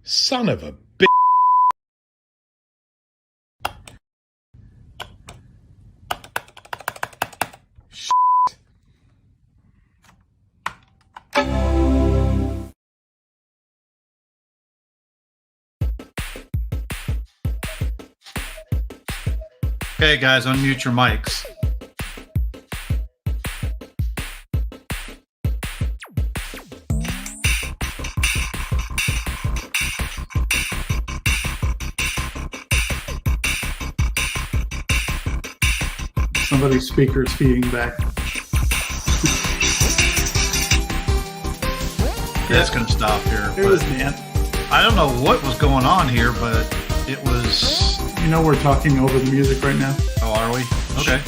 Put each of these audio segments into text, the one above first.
Son of a bitch. Okay, guys, unmute your mics. Somebody's speaker is feeding back. Yeah, it's going to stop here. It was Dan. I don't know what was going on here, but it was... You know we're talking over the music right now. Oh, are we? Okay.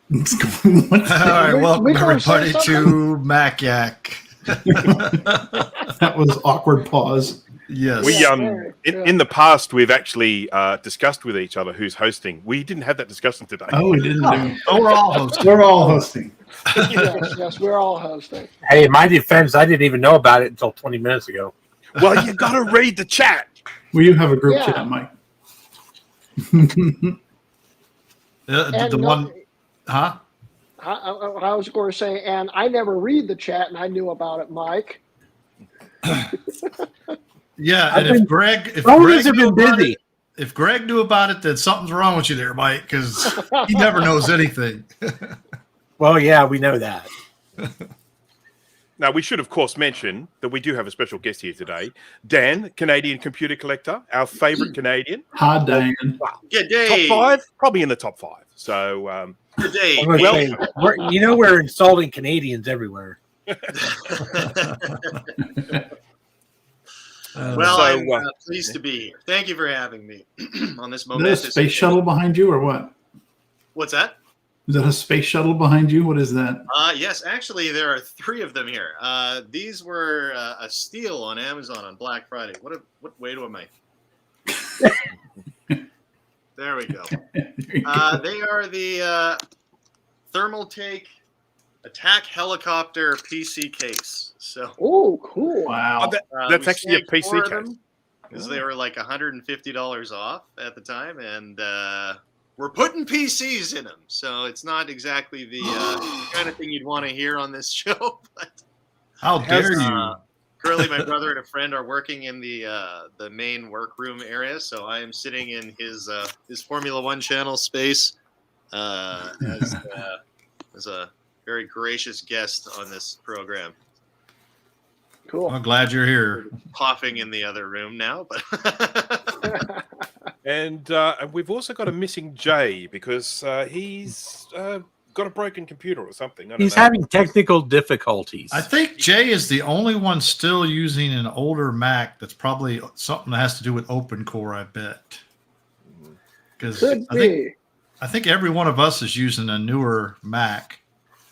All right, welcome everybody to Mac Yak. That was awkward pause. Yes. We in the past we've actually discussed with each other who's hosting. We didn't have that discussion today. Oh, we didn't do. Oh, we're all hosting. We're all hosting. Yes, we're all hosting. Hey, in my defense, I didn't even know about it until 20 minutes ago. Well, you got to read the chat. Well, you have a group Yeah. chat, Mike. The one, huh? I was going to say, and I never read the chat, and I knew about it, Mike. Yeah, and if Greg have knew been about busy. it, if Greg knew about it, then something's wrong with you there, Mike, because he never knows anything. Well, yeah, we know that. Now, we should, of course, mention that we do have a special guest here today. Dan, Canadian computer collector, our favorite Canadian. Hi, Dan. Good day. Top 5? Probably in the top 5. So, Good day. I'm gonna say, we're insulting Canadians everywhere. Well, So, I'm pleased to be here. Thank you for having me on this Is that a momentous space occasion. shuttle behind you or what? What's that? Is that a space shuttle behind you? What is that? Yes, actually, there are 3 of them here. These were a steal on Amazon on Black Friday. What way am I? There we go. They are the thermal take attack helicopter PC case. So Oh, cool. Wow. that's we actually a snagged 4 PC of them case. because they were like $150 off at the time, and we're putting PCs in them. So it's not exactly the kind of thing you'd want to hear on this show. But How dare you? currently, my brother and a friend are working in the main workroom area, so I am sitting in his Formula One channel space as a very gracious guest on this program. Cool. I'm glad you're here. Coughing in the other room now, but And we've also got a missing Jay because he's got a broken computer or something. I don't He's know. having technical difficulties. I think Jay is the only one still using an older Mac. That's probably something that has to do with OpenCore, I bet. Because Could be. I think every one of us is using a newer Mac.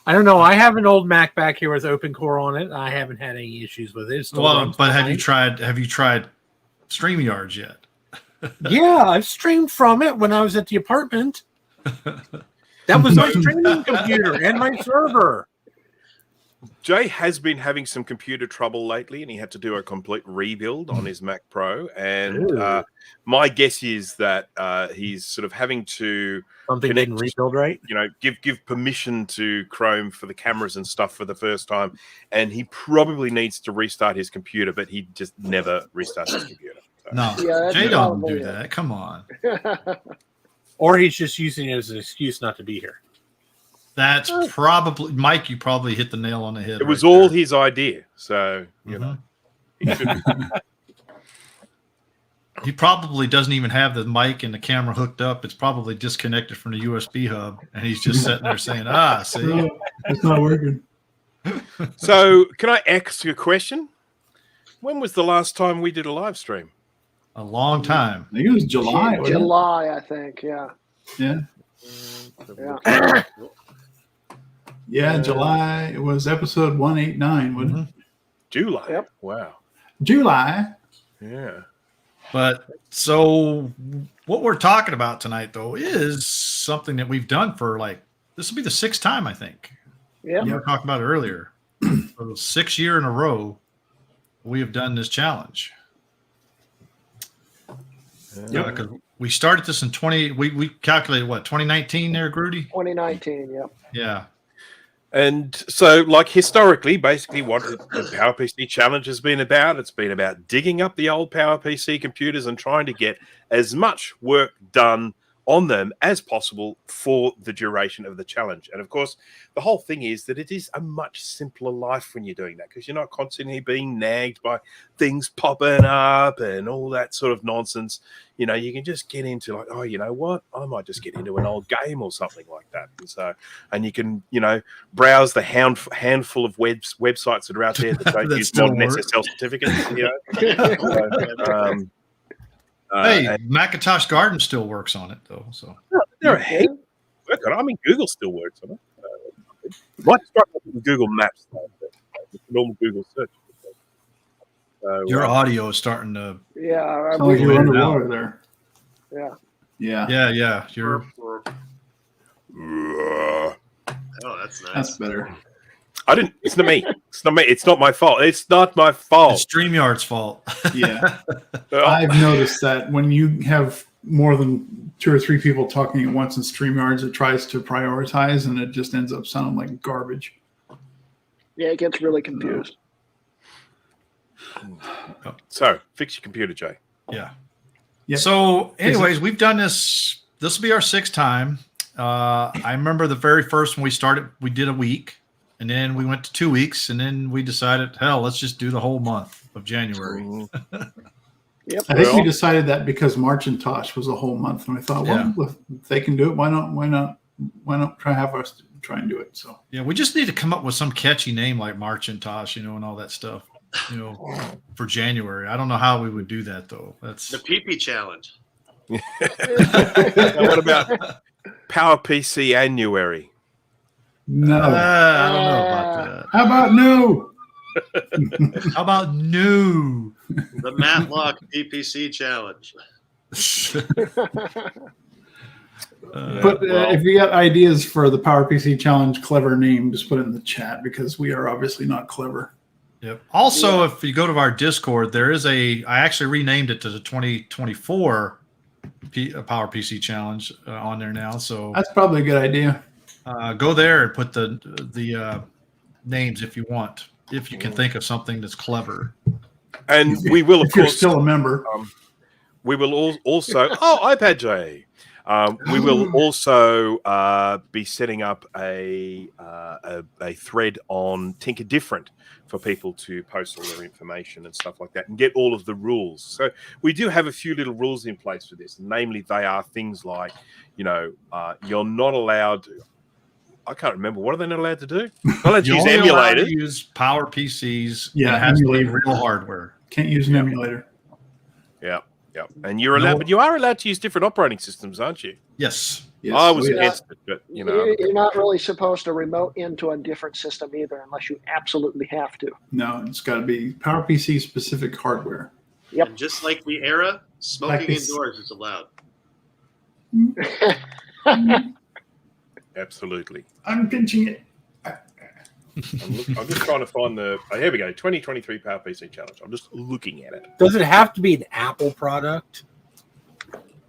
I don't know. I have an old Mac back here with OpenCore on it. I haven't had any issues with it. It still Well, runs but have fine. you tried StreamYards yet? Yeah, I've streamed from it when I was at the apartment. That was my streaming computer and my server. Jay has been having some computer trouble lately, and he had to do a complete rebuild on his Mac Pro. And my guess is that he's sort of having to, Something Connect- didn't rebuild right. give permission to Chrome for the cameras and stuff for the first time. And he probably needs to restart his computer, but he just never restarts his computer. So. No, Yeah, that's Jay don't probably do it. that. Come on. Or he's just using it as an excuse not to be here. That's probably Mike. You probably hit the nail on the head. It was right all there. his idea. So, you know. He should- He probably doesn't even have the mic and the camera hooked up. It's probably disconnected from the USB hub, and he's just sitting there saying, see, No, it's not working. So, can I ask you a question? When was the last time we did a live stream? a long time. I think it was July. wasn't it? July, I think. Yeah. Yeah. Yeah. Yeah, July. It was episode 189, wasn't it? July. Yep. Wow. July. Yeah. But so what we're talking about tonight, though, is something that we've done for this will be the 6th time, I think. Yeah. We were talking about it earlier. For the 6th year in a row, we have done this challenge. Yeah, because we started this in we calculated what, 2019 there, Grudy? 2019. Yep. Yeah. And so, historically, basically what the PowerPC challenge has been about, it's been about digging up the old PowerPC computers and trying to get as much work done on them as possible for the duration of the challenge. And of course, the whole thing is that it is a much simpler life when you're doing that, because you're not constantly being nagged by things popping up and all that sort of nonsense. You know, you can just get into oh, you know what? I might just get into an old game or something like that. And you can, browse the handful of websites that are out there that don't That use still modern work. SSL certificates. Hey, Macintosh Garden still works on it, though. So There are heaps of work on it. I mean, Google still works on it. You might start with Google Maps, though, but normal Google search. So, your audio is starting to. Yeah. I Sounds like believe- you're Wait it underwater there. Yeah. Yeah. Yeah. You're. Oh, that's nice. That's better. I didn't. It's not me. It's not me. It's not my fault. It's not my fault. It's StreamYard's fault. Yeah. Oh, I've noticed that when you have more than 2 or 3 people talking at once in StreamYards, it tries to prioritize, and it just ends up sounding like garbage. Yeah, it gets really confused. So fix your computer, Jay. Yeah. Yep. So, anyways, we've done this. This will be our 6th time. I remember the very first when we started, we did a week, and then we went to 2 weeks, and then we decided, hell, let's just do the whole month of January. Yep. I think we decided that because March and Tosh was a whole month, and I thought, well, if they can do it, why not have us try and do it? So Yeah, we just need to come up with some catchy name like March and Tosh, and all that stuff, for January. I don't know how we would do that though. That's The PP challenge. Now, what about PowerPC Annuary? no. I don't know about that. How about no? How about new? The Matlock PPC challenge. But if you got ideas for the PowerPC challenge, clever name, just put it in the chat because we are obviously not clever. Yep. Also, if you go to our Discord, there is I actually renamed it to the 2024 PowerPC challenge on there now. So That's probably a good idea. go there and put the names if you want, if you can think of something that's clever. And we will, of If you're course, still a member. we will also. Oh, iPad J. We will also be setting up a thread on Tinker Different for people to post all their information and stuff like that and get all of the rules. So we do have a few little rules in place for this. Namely, they are things like, you're not allowed. I can't remember. What are they not allowed to do? Not allowed to use You're only allowed emulators. to use PowerPCs. Yeah, it has to be emulator. real hardware. Can't use an emulator. Yeah. And you're allowed, but you are allowed to use different operating systems, aren't you? Yes. Yes. I was Oh, yeah. against it, but You're not really supposed to remote into a different system either unless you absolutely have to. No, it's got to be PowerPC specific hardware. Yep. And just like the era, smoking Like this. indoors is allowed. absolutely. I'm pinching it. I'm just trying to find the. Oh, here we go. 2023 PowerPC Challenge. I'm just looking at it. Does it have to be an Apple product?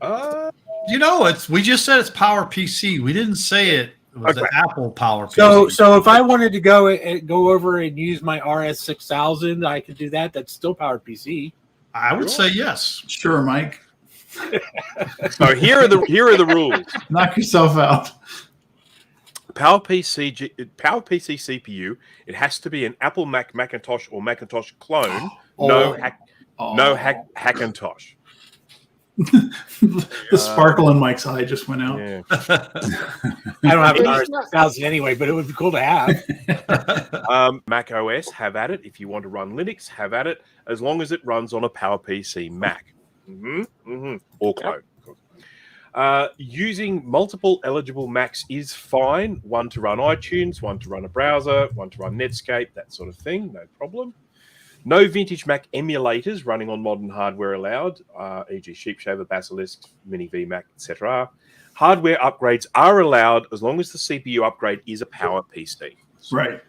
We just said it's PowerPC. We didn't say it was the Apple PowerPC. So if I wanted to go over and use my RS6000, I could do that. That's still PowerPC. I would say yes. Sure, Mike. So here are the rules. Knock yourself out. PowerPC CPU. It has to be an Apple Macintosh or Macintosh clone. No Hackintosh. The sparkle in Mike's eye just went out. Yeah. I don't have an RS6000 anyway, but it would be cool to have. Mac OS, have at it. If you want to run Linux, have at it. As long as it runs on a PowerPC Mac. Or clone. Using multiple eligible Macs is fine. One to run iTunes, one to run a browser, one to run Netscape, that sort of thing. No problem. No vintage Mac emulators running on modern hardware allowed, e.g. Sheepshaver, Basilisk, Mini VMac, etc. Hardware upgrades are allowed as long as the CPU upgrade is a PowerPC. Right.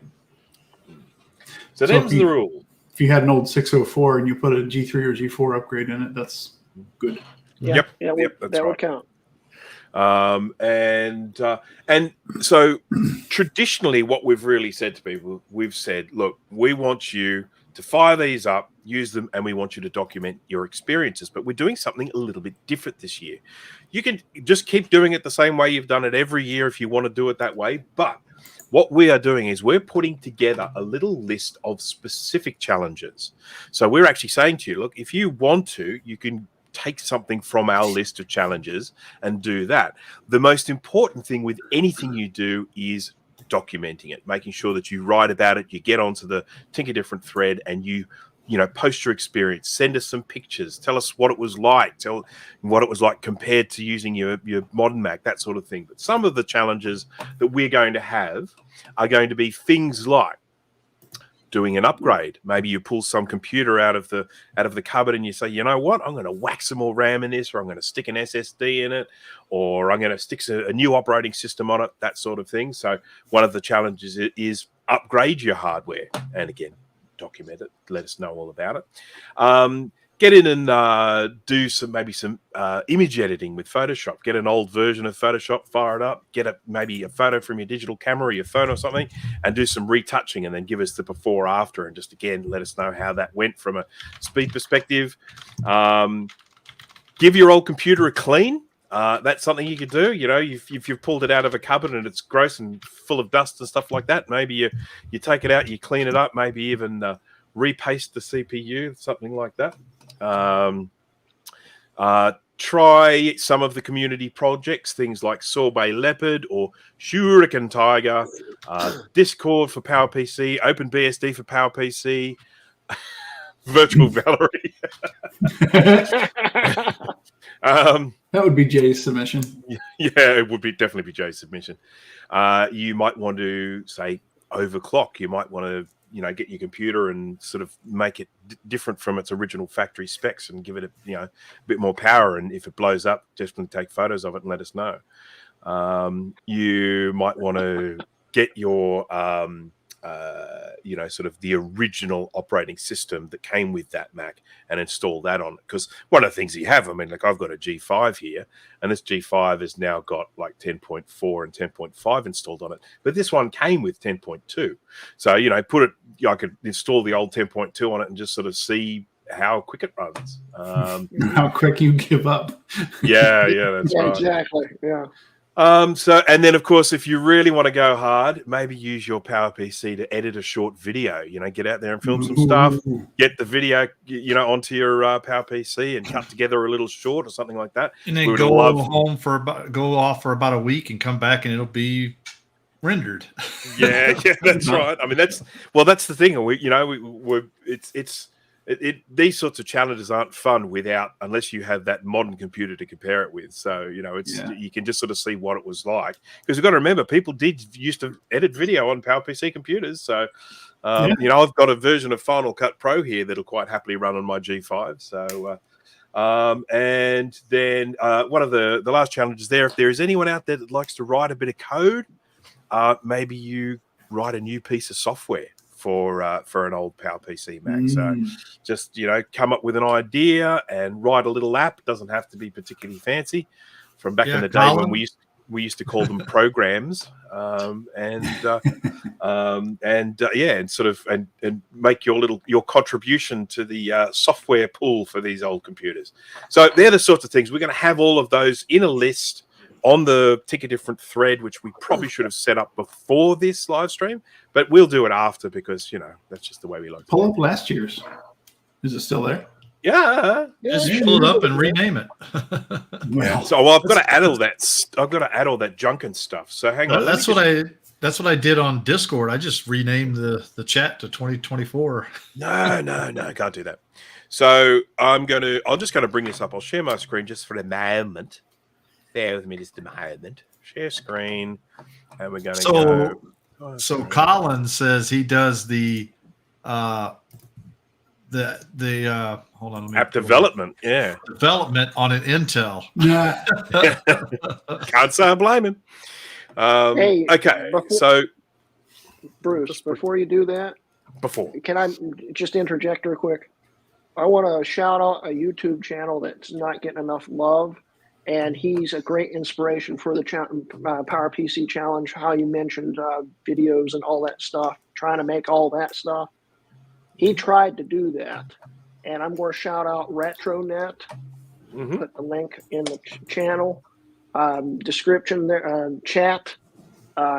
So that's the rule. If you had an old 604 and you put a G3 or G4 upgrade in it, that's good. Yep, that's that right. would count. And so traditionally what we've really said to people, we've said, look, we want you to fire these up, use them, and we want you to document your experiences. But we're doing something a little bit different this year. You can just keep doing it the same way you've done it every year if you want to do it that way. But what we are doing is we're putting together a little list of specific challenges. So we're actually saying to you, look, if you want to, you can take something from our list of challenges and do that. The most important thing with anything you do is documenting it, making sure that you write about it, you get onto the Tinker Different thread and you post your experience, send us some pictures, tell us what it was like, tell what it was like compared to using your modern Mac, that sort of thing. But some of the challenges that we're going to have are going to be things like doing an upgrade. Maybe you pull some computer out of the cupboard and you say, you know what, I'm going to whack some more RAM in this, or I'm going to stick an SSD in it, or I'm going to stick a new operating system on it, that sort of thing. So one of the challenges is upgrade your hardware. And again, document it, let us know all about it. get in and do maybe some image editing with Photoshop. Get an old version of Photoshop, fire it up, get maybe a photo from your digital camera or your phone or something, and do some retouching, and then give us the before after, and just again let us know how that went from a speed perspective. Give your old computer a clean. That's something you could do. You know, if you've pulled it out of a cupboard and it's gross and full of dust and stuff like that, maybe you take it out, you clean it up, maybe even repaste the CPU, something like that. Try some of the community projects, things like Sorbet Leopard or Shuriken Tiger, Discord for PowerPC, OpenBSD for PowerPC, Virtual Valerie. That would be Jay's submission. Yeah, it would definitely be Jay's submission. You might want to say overclock. You might want to, get your computer and sort of make it different from its original factory specs and give it a bit more power. And if it blows up, definitely take photos of it and let us know. You might want to get your sort of the original operating system that came with that Mac and install that on it. Because one of the things you have, like I've got a G5 here, and this G5 has now got like 10.4 and 10.5 installed on it. But this one came with 10.2. So, I could install the old 10.2 on it and just sort of see how quick it runs. How quick you give up. Yeah, that's right. Exactly. Yeah. And then of course, if you really want to go hard, maybe use your PowerPC to edit a short video. Get out there and film some stuff. Get the video, onto your PowerPC and cut together a little short or something like that. And then go off for about a week and come back and it'll be rendered. Yeah, that's right. I mean, that's the thing. These sorts of challenges aren't fun unless you have that modern computer to compare it with. So, you can just sort of see what it was like. Because you've got to remember, people used to edit video on PowerPC computers. So, I've got a version of Final Cut Pro here that'll quite happily run on my G5. So, and then one of the last challenges there, if there is anyone out there that likes to write a bit of code, maybe you write a new piece of software for an old PowerPC Mac. So just, come up with an idea and write a little app. It doesn't have to be particularly fancy. From back in the day when we used to call them programs, and make your contribution to the software pool for these old computers. So they're the sorts of things. We're going to have all of those in a list on the Tick a Different thread, which we probably should have set up before this live stream, but we'll do it after because, that's just the way we like to pull up last year's. Is it still there? Yeah. Just pull it up and rename it. So I've got to add all that. I've got to add all that junk and stuff. So hang on. That's what I did on Discord. I just renamed the chat to 2024. No, can't do that. So I'm just going to bring this up. I'll share my screen just for a moment. Bear with me just a moment. Share screen, and we're going to go. So Colin says he does the hold on, app development. Yeah, development on an Intel. Can't say I blame him. Okay, so Bruce, before you do that, can I just interject real quick? I want to shout out a YouTube channel that's not getting enough love. And he's a great inspiration for the PowerPC Challenge, how you mentioned videos and all that stuff, trying to make all that stuff. He tried to do that. And I'm going to shout out RetroNet. Put the link in the channel, description there, chat.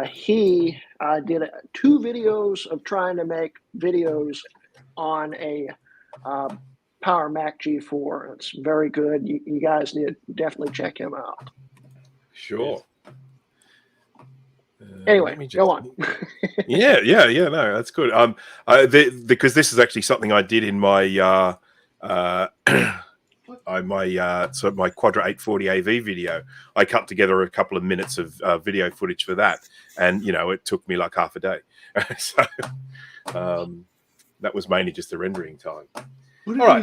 He did 2 videos of trying to make videos on a Power Mac G4. It's very good. You guys need to definitely check him out. Sure. Anyway, go on. Yeah. No, that's good. Because this is actually something I did in my my Quadra 840 AV video. I cut together a couple of minutes of video footage for that, and it took me like half a day. So that was mainly just the rendering time. All right,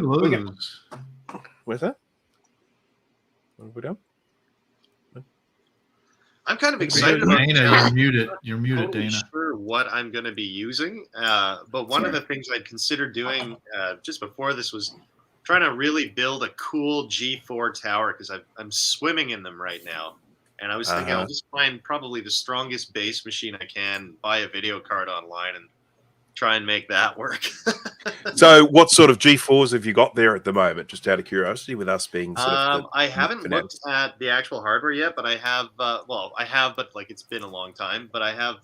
where's that? What have we done? I'm kind of excited about Dana. You're muted, totally Dana. Sure what I'm going to be using, but one of the things I'd consider doing just before this was trying to really build a cool G4 tower because I'm swimming in them right now. And I was thinking I'll just find probably the strongest base machine I can, buy a video card online, and try and make that work. So what sort of G4s have you got there at the moment, just out of curiosity, with us being sort of I haven't looked at the actual hardware yet, but I have I have, but like it's been a long time, but I have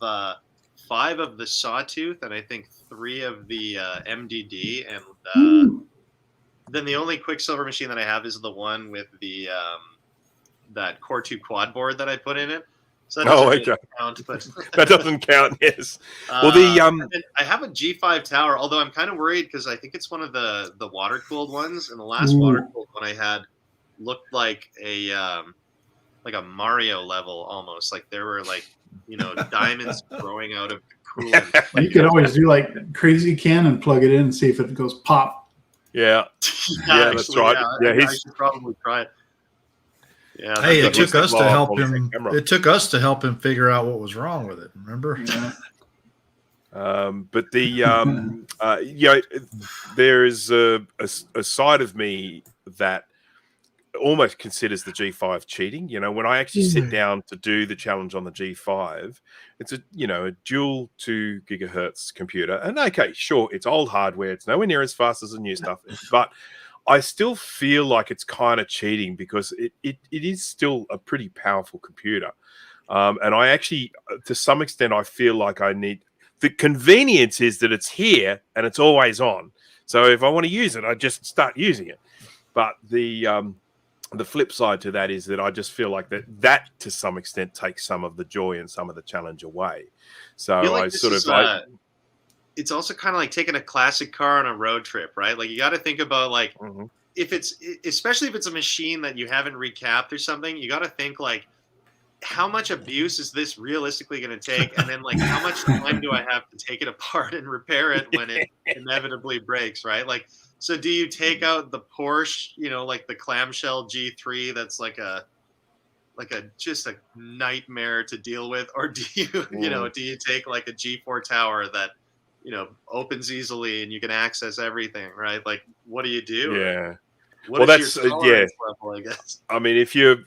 5 of the Sawtooth and I think 3 of the MDD, and then the only Quicksilver machine that I have is the one with the that Core 2 quad board that I put in it. So that doesn't really count, but that doesn't count. Yes. Well, I have a G5 tower, although I'm kind of worried because I think it's one of the water cooled ones, and the last water cooled one I had looked like a Mario level almost. Like there were diamonds growing out of the coolant. You could always do like crazy cannon, plug it in, and see if it goes pop. Yeah, yeah, that's right. Yeah, I should probably try it. Yeah. Hey, it took us to help him. It took us to help him figure out what was wrong with it. Remember? Yeah. But there is a side of me that almost considers the G5 cheating. When I actually sit down to do the challenge on the G5, it's a dual 2 gigahertz computer, and okay, sure, it's old hardware. It's nowhere near as fast as the new stuff, but I still feel like it's kind of cheating because it is still a pretty powerful computer. And I actually, to some extent, I feel like I need the convenience is that it's here and it's always on. So if I want to use it, I just start using it. But the flip side to that is that I just feel like that to some extent takes some of the joy and some of the challenge away. So it's also kind of like taking a classic car on a road trip, right? Like you got to think about especially if it's a machine that you haven't recapped or something, you got to think like, how much abuse is this realistically going to take? And then like, how much time do I have to take it apart and repair it when it inevitably breaks, right? Like, so do you take out the Porsche, like the clamshell G3 that's just a nightmare to deal with, or do you do you take like a G4 tower that opens easily and you can access everything, right? Like, what do you do? Yeah. That's level, I guess. I mean, if you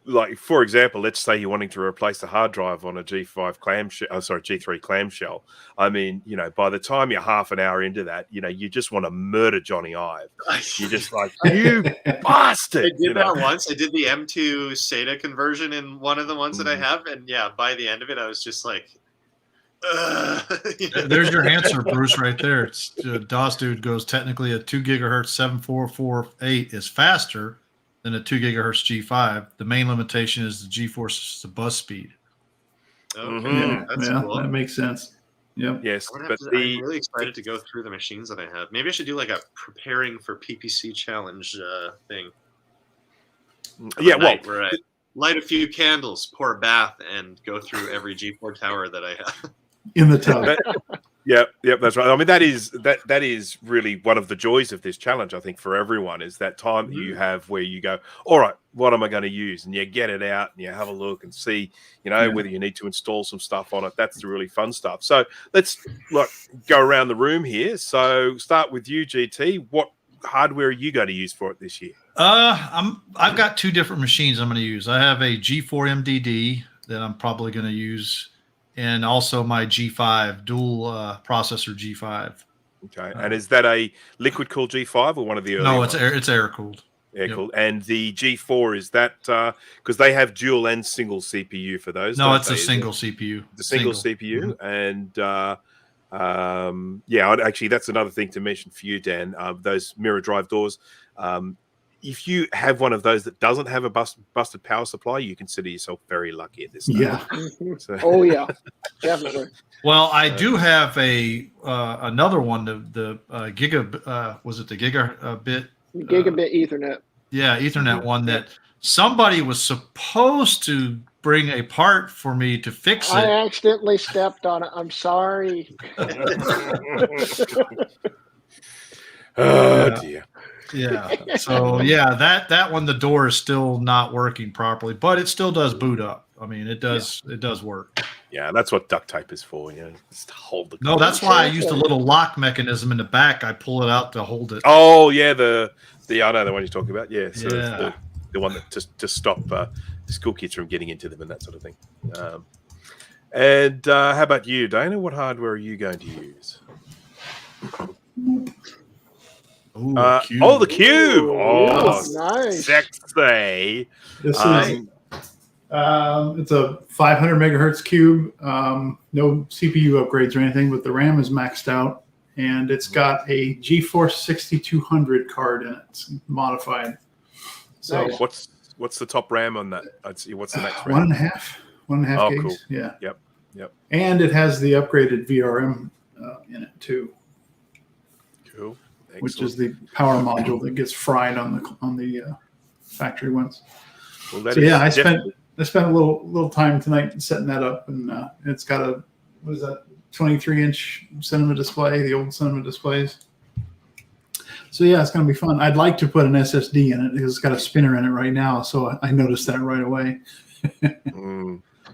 like, for example, let's say you're wanting to replace the hard drive on a G5 clamshell, G3 clamshell. I mean, by the time you're half an hour into that, you just want to murder Johnny Ive. You're just like, you bastard. I did that once. I did the M2 SATA conversion in one of the ones that I have, and yeah, by the end of it, I was just like, There's your answer, Bruce, right there. It's DOS Dude goes, technically a 2 gigahertz 7448 is faster than a 2 gigahertz G5. The main limitation is the G-force is the bus speed. Okay, that's cool. That makes sense. Yep. Yes, I'm really excited to go through the machines that I have. Maybe I should do like a preparing for PPC challenge thing. Yeah, where I light a few candles, pour a bath, and go through every G4 tower that I have. In the tub. Yeah, that's right. I mean, that is really one of the joys of this challenge, I think, for everyone, is that time that you have where you go, all right, what am I going to use? And you get it out and you have a look and see, whether you need to install some stuff on it. That's the really fun stuff. So let's go around the room here. So start with you, GT. What hardware are you going to use for it this year? I've got 2 different machines I'm going to use. I have a G4 MDD that I'm probably going to use, and also my G5 dual processor G5. Okay, and is that a liquid cooled G5 or one of the early? No, it's air cooled. Air cooled. And the G4, is that because they have dual and single CPU for those? No, it's a single CPU. The single CPU, and actually, that's another thing to mention for you, Dan. Those mirror drive doors. If you have one of those that doesn't have a busted power supply, you consider yourself very lucky at this time. Yeah. So. Oh yeah, definitely. Well, I do have another one. The Giga was it the Gigabit? Gigabit Ethernet. Yeah, Ethernet one that somebody was supposed to bring a part for me to fix it. I accidentally stepped on it. I'm sorry. Oh dear. Yeah. So yeah, that one, the door is still not working properly, but it still does boot up. I mean, it does work. Yeah, that's what duct tape is for. Just to hold the. No, that's why I used a little lock mechanism in the back. I pull it out to hold it. Oh yeah, the I know the one you're talking about. Yeah, so Yeah. the one that to stop school kids from getting into them and that sort of thing. And how about you, Dana? What hardware are you going to use? Ooh, the cube. Oh, nice. Sexy. This is it's a 500 megahertz cube. No CPU upgrades or anything, but the RAM is maxed out, and it's got a GeForce 6200 card in it. It's modified. So Nice. What's the top RAM on that? I'd see. What's the next RAM? 1.5 gigs. Cool. Yeah. Yep. And it has the upgraded VRM in it too, Cool. Excellent. which is the power module that gets fried on the factory ones. Well, that So is yeah, I definitely- spent a little time tonight setting that up, and it's got a 23-inch cinema display, the old cinema displays. So yeah, it's going to be fun. I'd like to put an SSD in it because it's got a spinner in it right now, so I noticed that right away.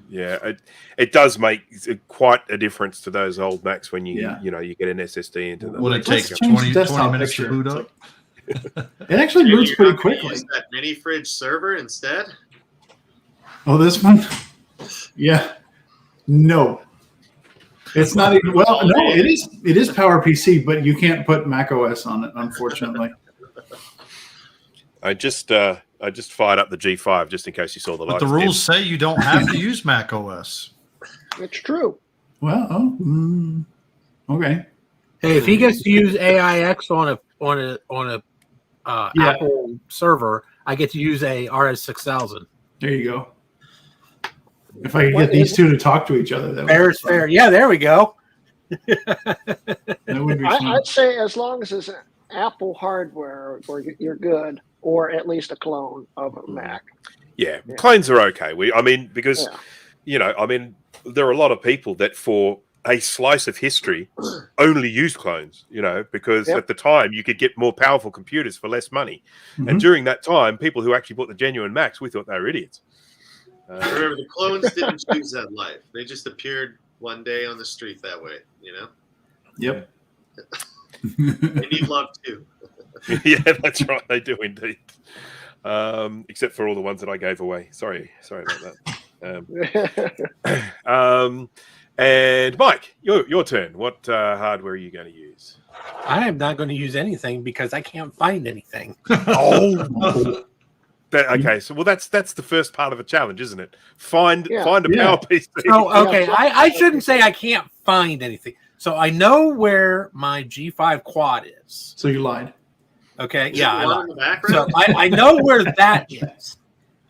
Yeah, it does make quite a difference to those old Macs when you Yeah. you get an SSD into them. Would it Let's take change 20 the desktop minutes to picture. boot It's up? It actually Maybe moves you're pretty not gonna quickly. use that mini fridge server instead. Oh, this one? Yeah. No. It's not even, well, no, it is PowerPC, but you can't put Mac OS on it, unfortunately. I just fired up the G5 just in case you saw the lights. But the rules say you don't have to use Mac OS. It's true. Well, okay. Hey, if he gets to use AIX on a Yeah. Apple server, I get to use a RS6000. There you go. If I could get these two to talk to each other, that would Fair be is fun. fair. Yeah, there we go. That would be fun. I'd say as long as it's Apple hardware, you're good, or at least a clone of a Mac. Yeah, clones are okay. Because there are a lot of people that for a slice of history only use clones, because Yep. at the time you could get more powerful computers for less money. Mhm. And during that time, people who actually bought the genuine Macs, we thought they were idiots. Remember, the clones didn't choose that life. They just appeared one day on the street that way. Yep. They need love too. Yeah, that's right. They do indeed. Except for all the ones that I gave away. Sorry about that. And Mike, your turn. What hardware are you going to use? I am not going to use anything because I can't find anything. Okay, so that's the first part of the challenge, isn't it? Find a PowerPC. Oh, okay. I shouldn't say I can't find anything. So I know where my G5 quad is. So you lied. Okay. Is Yeah. it I the one lied. in the background? So I know where that is.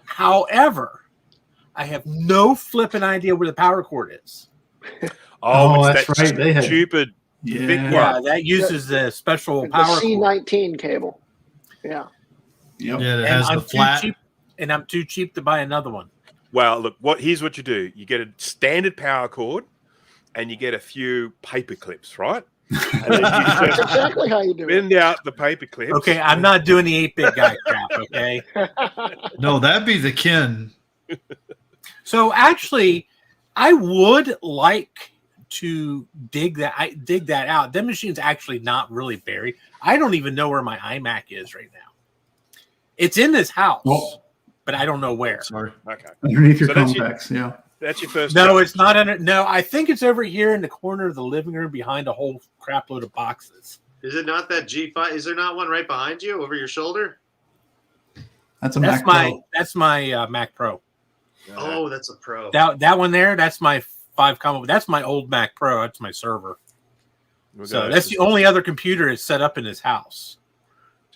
However, I have no flipping idea where the power cord is. Oh, it's that's that right. They had- stupid. Yeah. Big Yeah, that uses the special The power cord. C19 cable. Yeah. Yep. Yeah, it And has I'm the flat. I'm too cheap to buy another one. Well, look, here's what you do. You get a standard power cord and you get a few paper clips, right? And then you That's just exactly how you do it. bend out the paper clips. Okay, I'm not doing the 8-bit guy crap, okay? No, that'd be the Kin. So actually, I would like to dig that out. That machine's actually not really buried. I don't even know where my iMac is right now. It's in this house, Oh. but I don't know where. Sorry. Okay. Underneath your So that's compacts, yeah. That's your first. No, challenge. it's not under. No, I think it's over here in the corner of the living room behind a whole crap load of boxes. Is it not that G5? Is there not one right behind you over your shoulder? That's a That's Mac Pro. that's my Mac Pro. Oh, that's a Pro. That one there, that's my 5 combo. That's my old Mac Pro. That's my server. So that's the only other computer is set up in this house.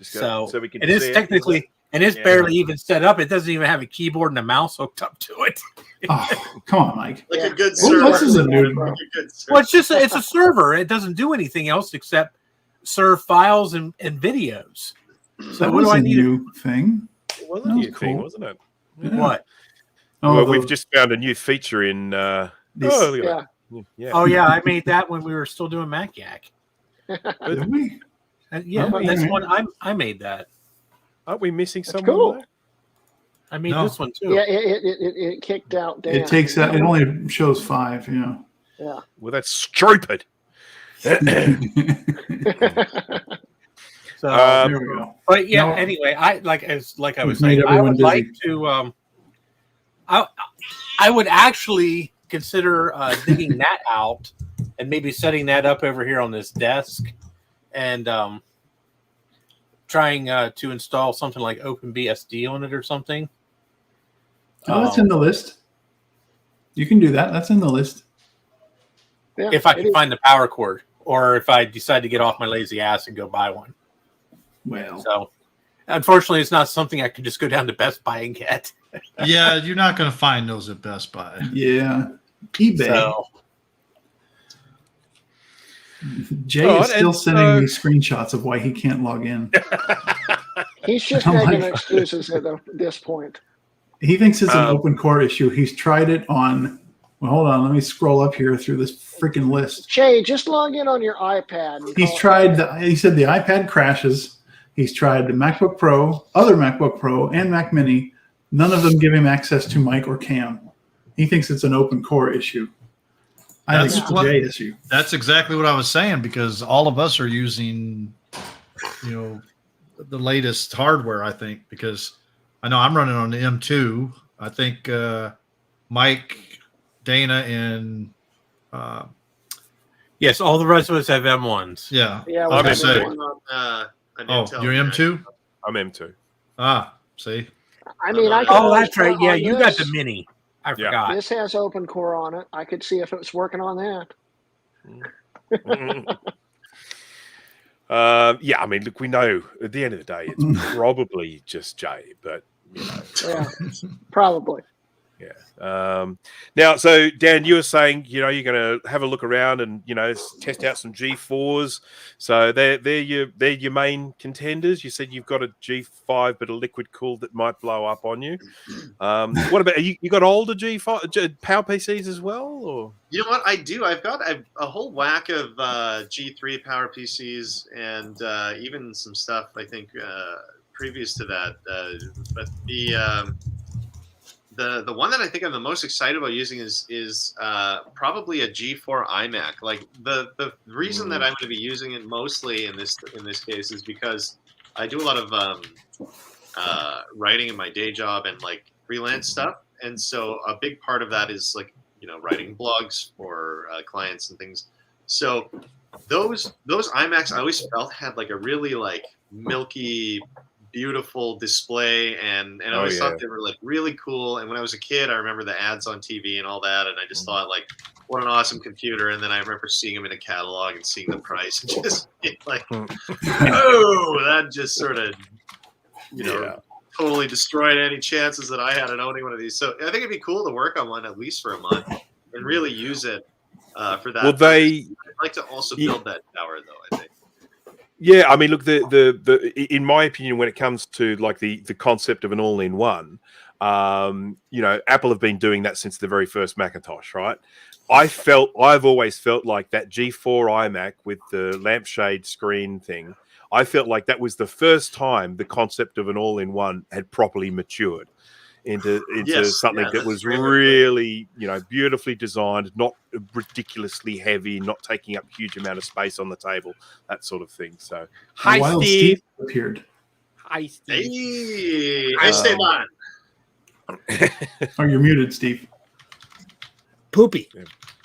so we can. It is see technically, and it's Yeah. barely even set up. It doesn't even have a keyboard and a mouse hooked up to it. Oh, come on, Mike. Like Yeah. a good Well, server. this is a new- Like a good server. Well, it's a server. It doesn't do anything else except serve files and videos. So That what was do I a need? new thing. It was a That was new thing, cool. wasn't it? Yeah. What? Oh, well, the- we've just found a new feature in. this- Look at Yeah. that. Yeah. Oh yeah, I made that when we were still doing Mac Yak. did we? Yeah, Oh, that's alright. one I made that. Aren't we missing That's someone? cool. There? I made No. this one too. Yeah, it kicked out Dan. It takes that. It only shows 5. Yeah. Yeah. Well, that's stupid. So, There we go. but yeah. No. Anyway, I was We've saying, made I everyone would like busy. to. I would actually consider digging that out and maybe setting that up over here on this desk, and trying to install something like OpenBSD on it or something. Oh, that's in the list. You can do that. That's in the list. Yeah, If I can find the power cord, or if I decide to get off my lazy ass and go buy one. Well, So, unfortunately, it's not something I could just go down to Best Buy and get. Yeah, you're not going to find those at Best Buy. yeah. eBay. So, Jay All is right, still and, sending me screenshots of why he can't log in. he's just Oh my making God. excuses at this point. He thinks it's an open core issue. He's tried it on. Well, hold on. Let me scroll up here through this freaking list. Jay, just log in on your iPad. And He's call it tried. good. He said the iPad crashes. He's tried the MacBook Pro, other MacBook Pro, and Mac Mini. None of them give him access to mic or cam. He thinks it's an open core issue. I think That's it's a what- Jay issue. That's exactly what I was saying, because all of us are using, the latest hardware, I think, because I know I'm running on the M2. I think Mike, Dana, and yes, all the rest of us have M1s. yeah. Yeah, I was we gonna have say, M1. An oh, Intel you're unit. M2? I'm M2. Ah, see. I mean, I could Oh, always that's right. put Yeah, on you got the this. Mini. I Yeah. forgot. This has open core on it. I could see if it was working on that. Yeah, I mean, look, we know at the end of the day, it's probably just Jay, but Yeah, probably. Now, so Dan, you were saying, you're going to have a look around and test out some G4s. So they're your main contenders. You said you've got a G5, but a liquid cooled that might blow up on you. What about you? Got older G5 Power PCs as well, or? You know what? I do. I've got a whole whack of G3 Power PCs and even some stuff, I think, previous to that. But the one that I think I'm the most excited about using is probably a G4 iMac. Like the reason that I'm going to be using it mostly in this case is because I do a lot of writing in my day job and like freelance stuff, and so a big part of that is like writing blogs for clients and things. So those iMacs I always felt had like a really like milky, beautiful display, and I always thought they were like really cool. And when I was a kid, I remember the ads on TV and all that, and I just thought like, what an awesome computer. And then I remember seeing them in a catalog and seeing the price and just like, oh, that just sort of totally destroyed any chances that I had in owning one of these. So I think it'd be cool to work on one at least for a month and really use it for that. Well, I'd like to also build that tower though, I think. Yeah, I mean, look, the in my opinion, when it comes to like the concept of an all-in-one, Apple have been doing that since the very first Macintosh, right? I've always felt like that G4 iMac with the lampshade screen thing. I felt like that was the first time the concept of an all-in-one had properly matured into something that was really, beautifully designed, not ridiculously heavy, not taking up huge amount of space on the table, that sort of thing. So, hi, Wild Steve. appeared. Hi, Steve. Hey, I stay on. Oh, you're muted, Steve. Poopy.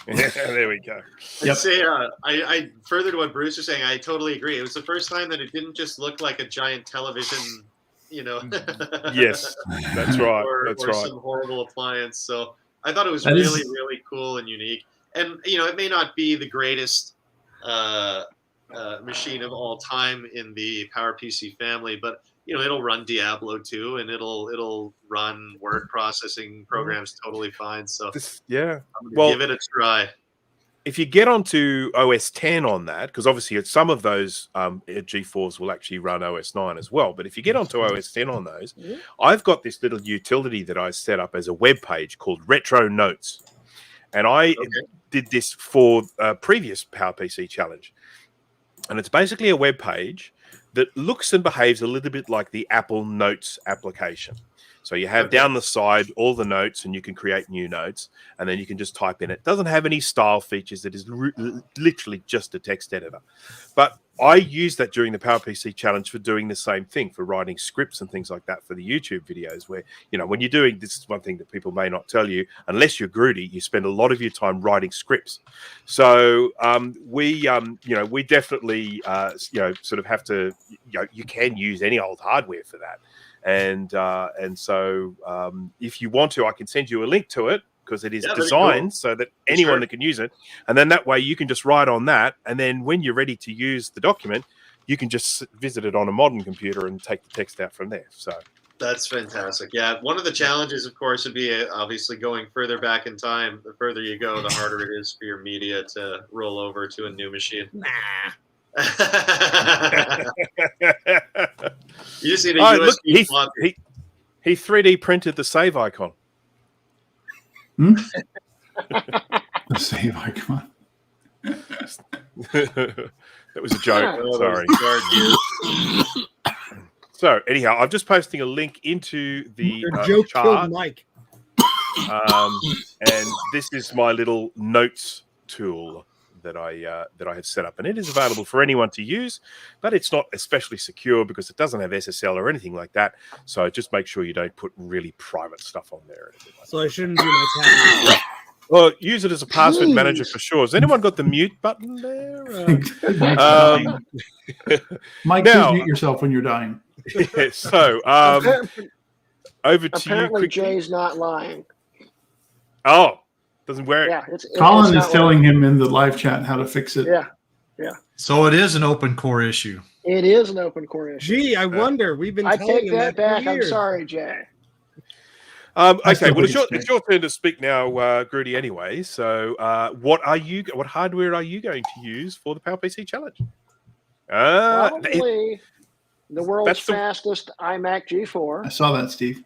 There we go. Yep. I'd say, I further to what Bruce was saying, I totally agree. It was the first time that it didn't just look like a giant television, Yes, that's right. or That's right. some horrible appliance. So I thought it was That really, is- really cool and unique. And it may not be the greatest machine of all time in the PowerPC family, but it'll run Diablo 2 and it'll run word processing programs totally fine. So Yeah. I'm Well, gonna give it a try. if you get onto OS 10 on that, because obviously some of those G4s will actually run OS 9 as well, but if you get onto OS 10 on those, I've got this little utility that I set up as a web page called Retro Notes. And I did this for a previous PowerPC challenge. And it's basically a web page that looks and behaves a little bit like the Apple Notes application. So you have down the side all the notes, and you can create new notes, and then you can just type in. It doesn't have any style features. It is literally just a text editor. But I used that during the PowerPC challenge for doing the same thing, for writing scripts and things like that for the YouTube videos, where, when you're doing, this is one thing that people may not tell you, unless you're Groody, you spend a lot of your time writing scripts. So we definitely, sort of have to, you can use any old hardware for that. And so if you want to, I can send you a link to it, because it is designed so that anyone that can use it. And then that way you can just write on that. And then when you're ready to use the document, you can just visit it on a modern computer and take the text out from there. So that's fantastic. Yeah. One of the challenges, of course, would be obviously going further back in time. The further you go, the harder it is for your media to roll over to a new machine. Nah. You just need a USB floppy. He 3D printed the save icon. The save icon. That was a joke. Sorry. So anyhow, I'm just posting a link into the joke chart. killed Mike. And this is my little notes tool that I have set up, and it is available for anyone to use, but it's not especially secure because it doesn't have SSL or anything like that. So just make sure you don't put really private stuff on there. So I shouldn't do my task. Well, use it as a password manager for sure. Has anyone got the mute button there? Mike, please mute yourself when you're dying. Yeah, so over to you. Apparently, Jay's not lying. Oh, doesn't wear it. Yeah, Colin is telling him in the live chat how to fix it. Yeah. So it is an open core issue. It is an open core issue. Gee, I wonder. We've been. I telling take him that for back. I'm years. sorry, Jay. Okay, well, it's your turn to speak now, Groody. Anyway, so what hardware are you going to use for the PowerPC challenge? Probably the world's fastest iMac G4. I saw that, Steve.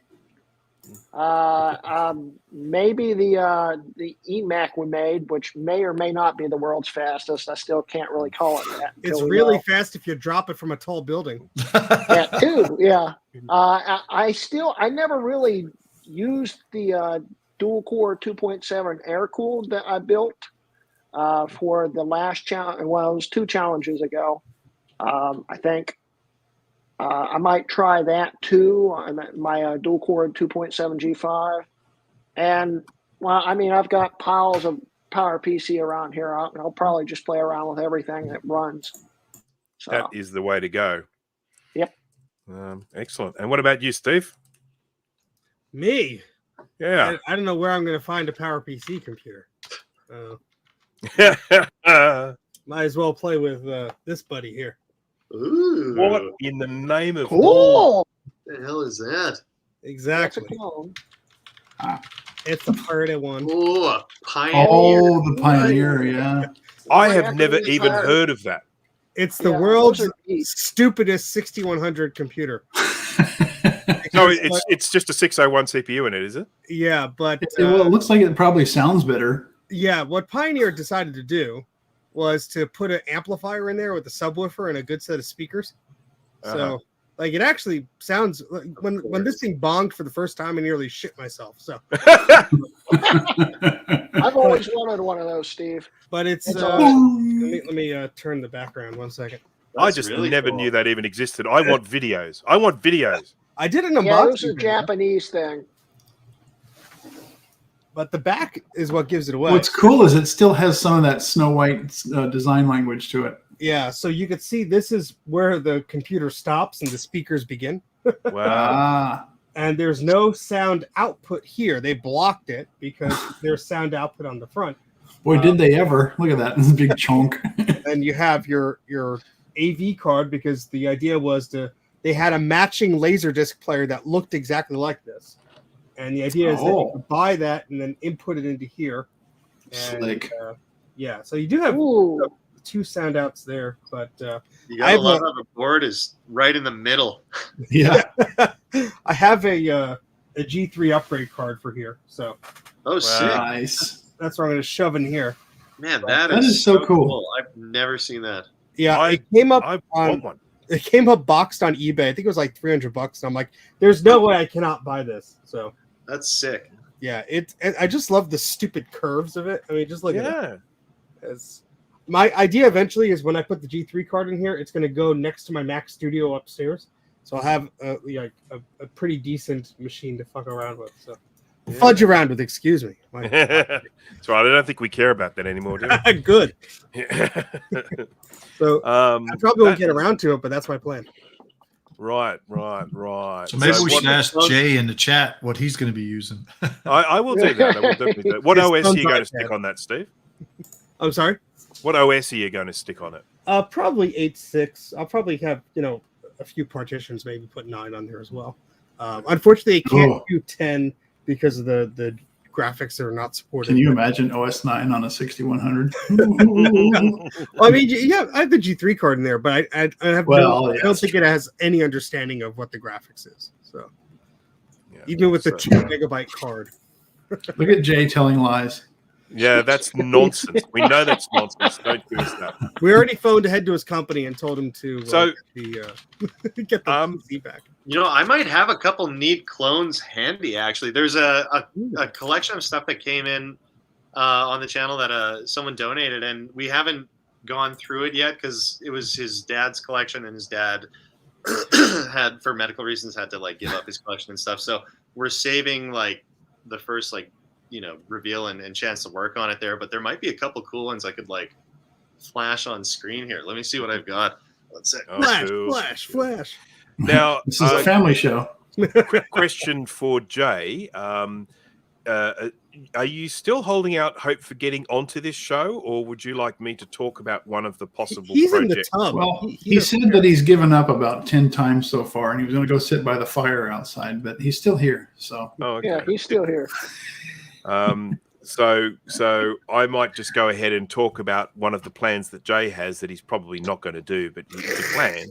Maybe the eMac we made, which may or may not be the world's fastest. I still can't really call it that. It's really fast if you drop it from a tall building. That too, yeah. I never really used the dual core 2.7 air cooled that I built for the last challenge. Well, it was 2 challenges ago. I think I might try that too. My dual core 2.7 G5, and well, I mean, I've got piles of PowerPC around here. I'll probably just play around with everything that runs. So, that is the way to go. Yep. Excellent. And what about you, Steve? Me? Yeah. I don't know where I'm going to find a PowerPC computer. Might as well play with this buddy here. Ooh. What in the name of cool? What the hell is that? Exactly. That's a clone. It's a part of one. Oh, a Pioneer. Oh, the Pioneer, yeah. I have never even heard of that. It's the world's stupidest 6100 computer. No, it's just a 601 CPU in it, is it? Yeah, but well, it looks like it probably sounds better. Yeah, what Pioneer decided to do was to put an amplifier in there with a subwoofer and a good set of speakers. So, like, it actually sounds like when this thing bonged for the first time, I nearly shit myself. So, I've always wanted one of those, Steve. But it's let me turn the background 1 second. I just really never knew that even existed. I want videos. I did an unboxing. Yeah, it was a Japanese thing. But the back is what gives it away. What's cool is it still has some of that Snow White design language to it. Yeah, so you can see this is where the computer stops and the speakers begin. Wow. And there's no sound output here. They blocked it because there's sound output on the front. Boy, did they ever. Look at that. This big chunk. And you have your AV card because the idea was they had a matching Laserdisc player that looked exactly like this. And the idea is that you could buy that and then input it into here. And, Slick. Yeah, so you do have 2 sound outs there, but you gotta love how the board is right in the middle. Yeah. I have a G3 upgrade card for here. So sick. Nice. That's what I'm going to shove in here. Man, that is so cool. I've never seen that. Yeah, it came up I on want one. It came up boxed on eBay. I think it was like $300. And I'm like, there's no way I cannot buy this. So That's sick. yeah, I just love the stupid curves of it. I mean, just look at it. Yeah. My idea eventually is when I put the G3 card in here, it's going to go next to my Mac Studio upstairs. So I'll have a pretty decent machine to fuck around with. So fudge around with, excuse me. That's right. I don't think we care about that anymore, do we? Good. Yeah. So I probably won't get around to it, but that's my plan. Right. So maybe we should ask Jay in the chat what he's going to be using. I will do that. I will definitely do that. What OS are you going to stick on that, Steve? I'm sorry? What OS are you going to stick on it? Probably 8.6. I'll probably have, a few partitions, maybe put 9 on there as well. Unfortunately, it can't do 10 because of the graphics that are not supported. Can you imagine OS 9 on a 6100? Well, I mean, yeah, I have the G3 card in there, but I have I don't think it has any understanding of what the graphics is. So even with the 2 megabyte card. Look at Jay telling lies. Yeah, that's nonsense. We know that's nonsense. Don't do us that. We already phoned ahead to his company and told him to get the feedback. I might have a couple neat clones handy, actually. There's a collection of stuff that came in on the channel that someone donated, and we haven't gone through it yet because it was his dad's collection, and his dad had, for medical reasons, had to give up his collection and stuff. So we're saving the first reveal and chance to work on it there, but there might be a couple cool ones I could flash on screen here. Let me see what I've got. Let's see. Flash. Now, this is a family show. Quick question for Jay. Are you still holding out hope for getting onto this show, or would you like me to talk about one of the possible He's projects? in the tub. Well, he said that he's given up about 10 times so far, and he was going to go sit by the fire outside, but he's still here. So yeah, he's still here. So I might just go ahead and talk about one of the plans that Jay has that he's probably not going to do, but it's a plan.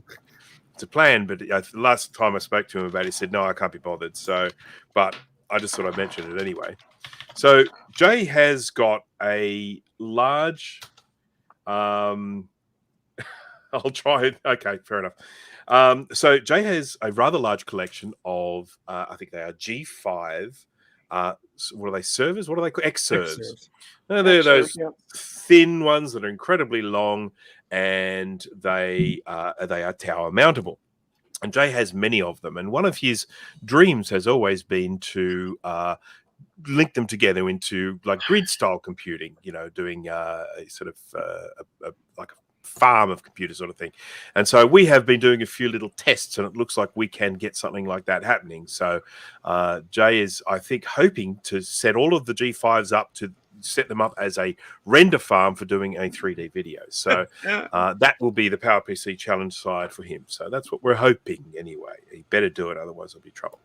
It's a plan, but the last time I spoke to him about it, he said, no, I can't be bothered. So, but I just thought I'd mention it anyway. So Jay has got a large, I'll try it. Okay, fair enough. So Jay has a rather large collection of, I think they are G5, what are they, servers? What are they called? X-serves. They're those thin ones that are incredibly long, and they are tower mountable. And Jay has many of them, and one of his dreams has always been to link them together into grid style computing. Doing a sort of like a farm of computers sort of thing. And so we have been doing a few little tests, and it looks like we can get something like that happening. So Jay is, I think, hoping to set all of the G5s up to set them up as a render farm for doing a 3D video. So that will be the PowerPC challenge side for him. So that's what we're hoping anyway. He better do it, otherwise there'll be trouble.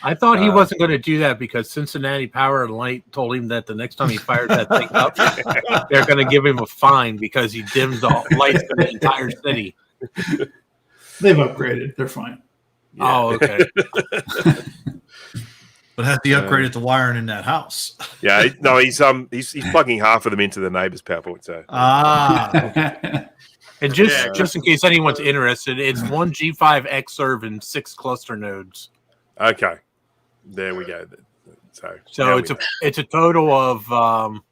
I thought he wasn't going to do that because Cincinnati Power and Light told him that the next time he fires that thing up, they're going to give him a fine because he dimmed the lights in the entire city. They've upgraded. They're fine. Yeah. Oh, okay. But have to upgrade the wiring in that house. Yeah, no, he's plugging half of them into the neighbor's PowerPoint. So and just in case anyone's interested, it's one G5 X serve and 6 cluster nodes. Okay, there we go. So it's a total of 14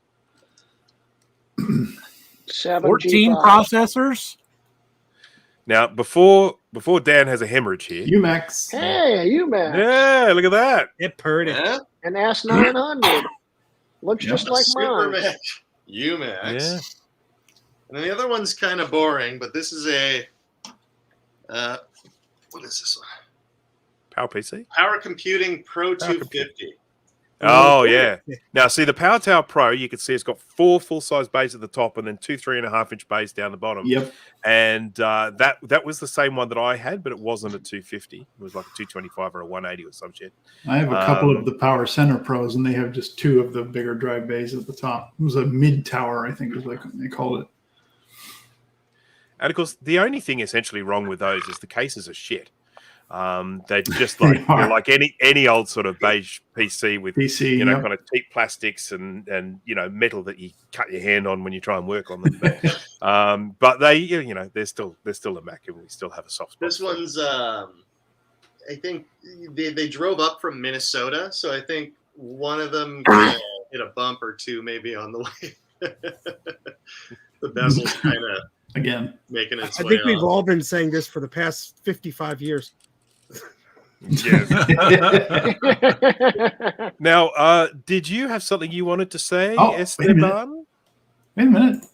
G5. processors. Now, before Dan has a hemorrhage here. UMax. Hey, UMax. Yeah, look at that. It purred it. Yeah? An S900. Looks just like mine. UMax. Yeah. And then the other one's kind of boring, but this is a what is this one? PowerPC? Power Computing Pro 250. Oh, yeah. Now, see, the Power Tower Pro, you can see it's got 4 full-size bays at the top and then 2 3.5-inch bays down the bottom. Yep. And that was the same one that I had, but it wasn't a 250. It was like a 225 or a 180 or some shit. I have a couple of the Power Center Pros, and they have just 2 of the bigger drive bays at the top. It was a mid-tower, I think, is like they called it. And, of course, the only thing essentially wrong with those is the cases are shit. They're just like they're like any old sort of beige PC with PC, kind of cheap plastics and metal that you cut your hand on when you try and work on them. But they they're still a Mac, and we still have a soft spot. This one's I think they drove up from Minnesota, so I think one of them hit a bump or two maybe on the way. The bezel's kind of again making its I way think we've off. all been saying this for the past 55 years. Yes. Now, did you have something you wanted to say, Esteban? Wait a minute.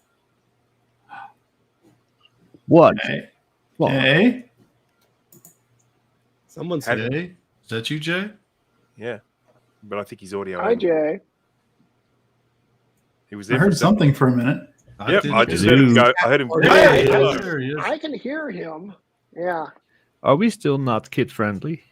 What? Jay? What? Jay? Someone Jay? said Is that you, Jay? Yeah, but I think his audio. Hi, Jay. He was I there. heard something for a minute. Yep, did I just heard him go. I heard him. Hey, Hello. there he is. I can hear him. Yeah. Are we still not kid friendly?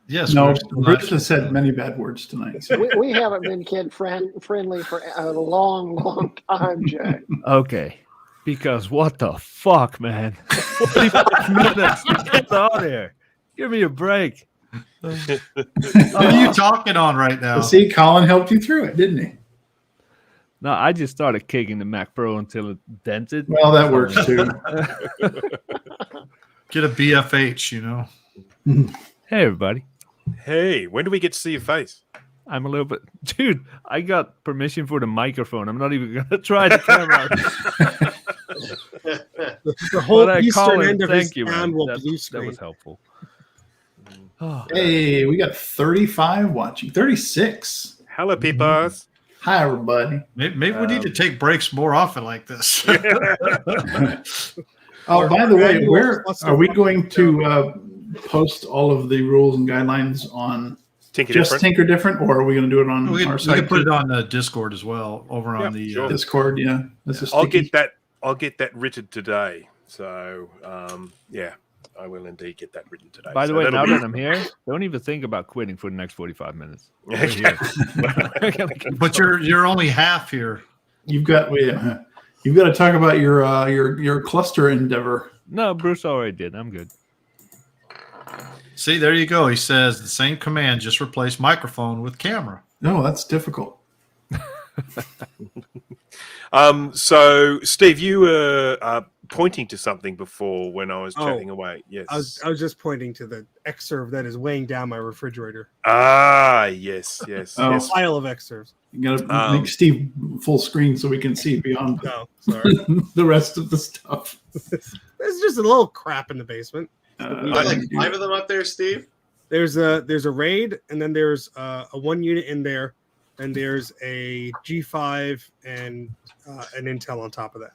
Yes. No, we're still not- Bruce has said many bad words tonight. So. We haven't been friendly for a long, long time, Jay. Okay. Because what the fuck, man? 45 minutes to get out of here. Give me a break. What are you talking on right now? Well, see, Colin helped you through it, didn't he? No, I just started kicking the Mac Pro until it dented. Well, that works too. Get a BFH, you know. Hey, everybody. Hey, when do we get to see your face? I'm a little bit... Dude, I got permission for the microphone. I'm not even going to try the camera. the whole But, eastern Colin, end of his thank you, town man. will That blue that screen. was helpful. Oh, Hey, we got 35 watching. 36. Hello, peepers. Hi, everybody. Maybe we need to take breaks more often like this. Oh, by the way, Annual where cluster are we fuck. going to post all of the rules and guidelines on Tinker just different. Tinker Different, or are we going to do it on we our can site? put it on the Discord as well, over on the. sure. Discord, yeah. That's a I'll sticky. get that written today. So yeah, I will indeed get that written today. by the So way, that'll now be- that I'm here, don't even think about quitting for the next 45 minutes. We're here. But you're only half here. You've got to talk about your cluster endeavor. No, Bruce already did. I'm good. See, there you go. He says the same command, just replace microphone with camera. No, that's difficult. So Steve, you were pointing to something before when I was Oh. chatting away. Yes. I was just pointing to the Xserve that is weighing down my refrigerator. Yes. Oh. Yes. Pile of Xserves. You got to make Steve full screen so we can see beyond No, sorry. the rest of the stuff. There's just a little crap in the basement. You got like 5 of them up there, Steve? There's a RAID, and then there's a 1 unit in there, and there's a G5 and an Intel on top of that.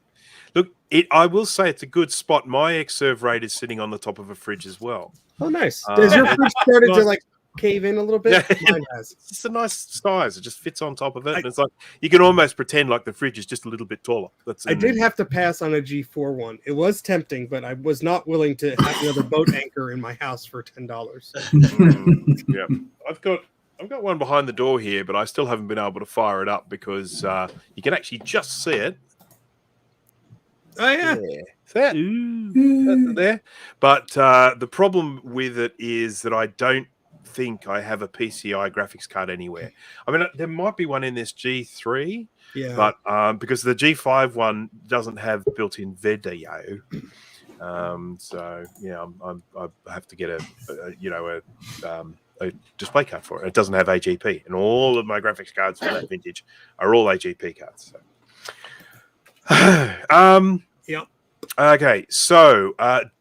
Look, I will say it's a good spot. My Xserve RAID is sitting on the top of a fridge as well. Oh, nice. Has your fridge started to like cave in a little bit? Yeah. Mine has. It's a nice size. It just fits on top of it. And it's like you can almost pretend like the fridge is just a little bit taller. I did have to pass on a G4 one. It was tempting, but I was not willing to have another boat anchor in my house for $10. Yeah. I've got one behind the door here, but I still haven't been able to fire it up because you can actually just see it. Oh yeah. See it? That's there. But the problem with it is that I don't think I have a PCI graphics card anywhere. I mean, there might be one in this G3, Yeah. but because the G5 one doesn't have built-in video, so yeah, I have to get a display card for it. It doesn't have AGP, and all of my graphics cards for that vintage are all AGP cards. So. Yep. Okay, so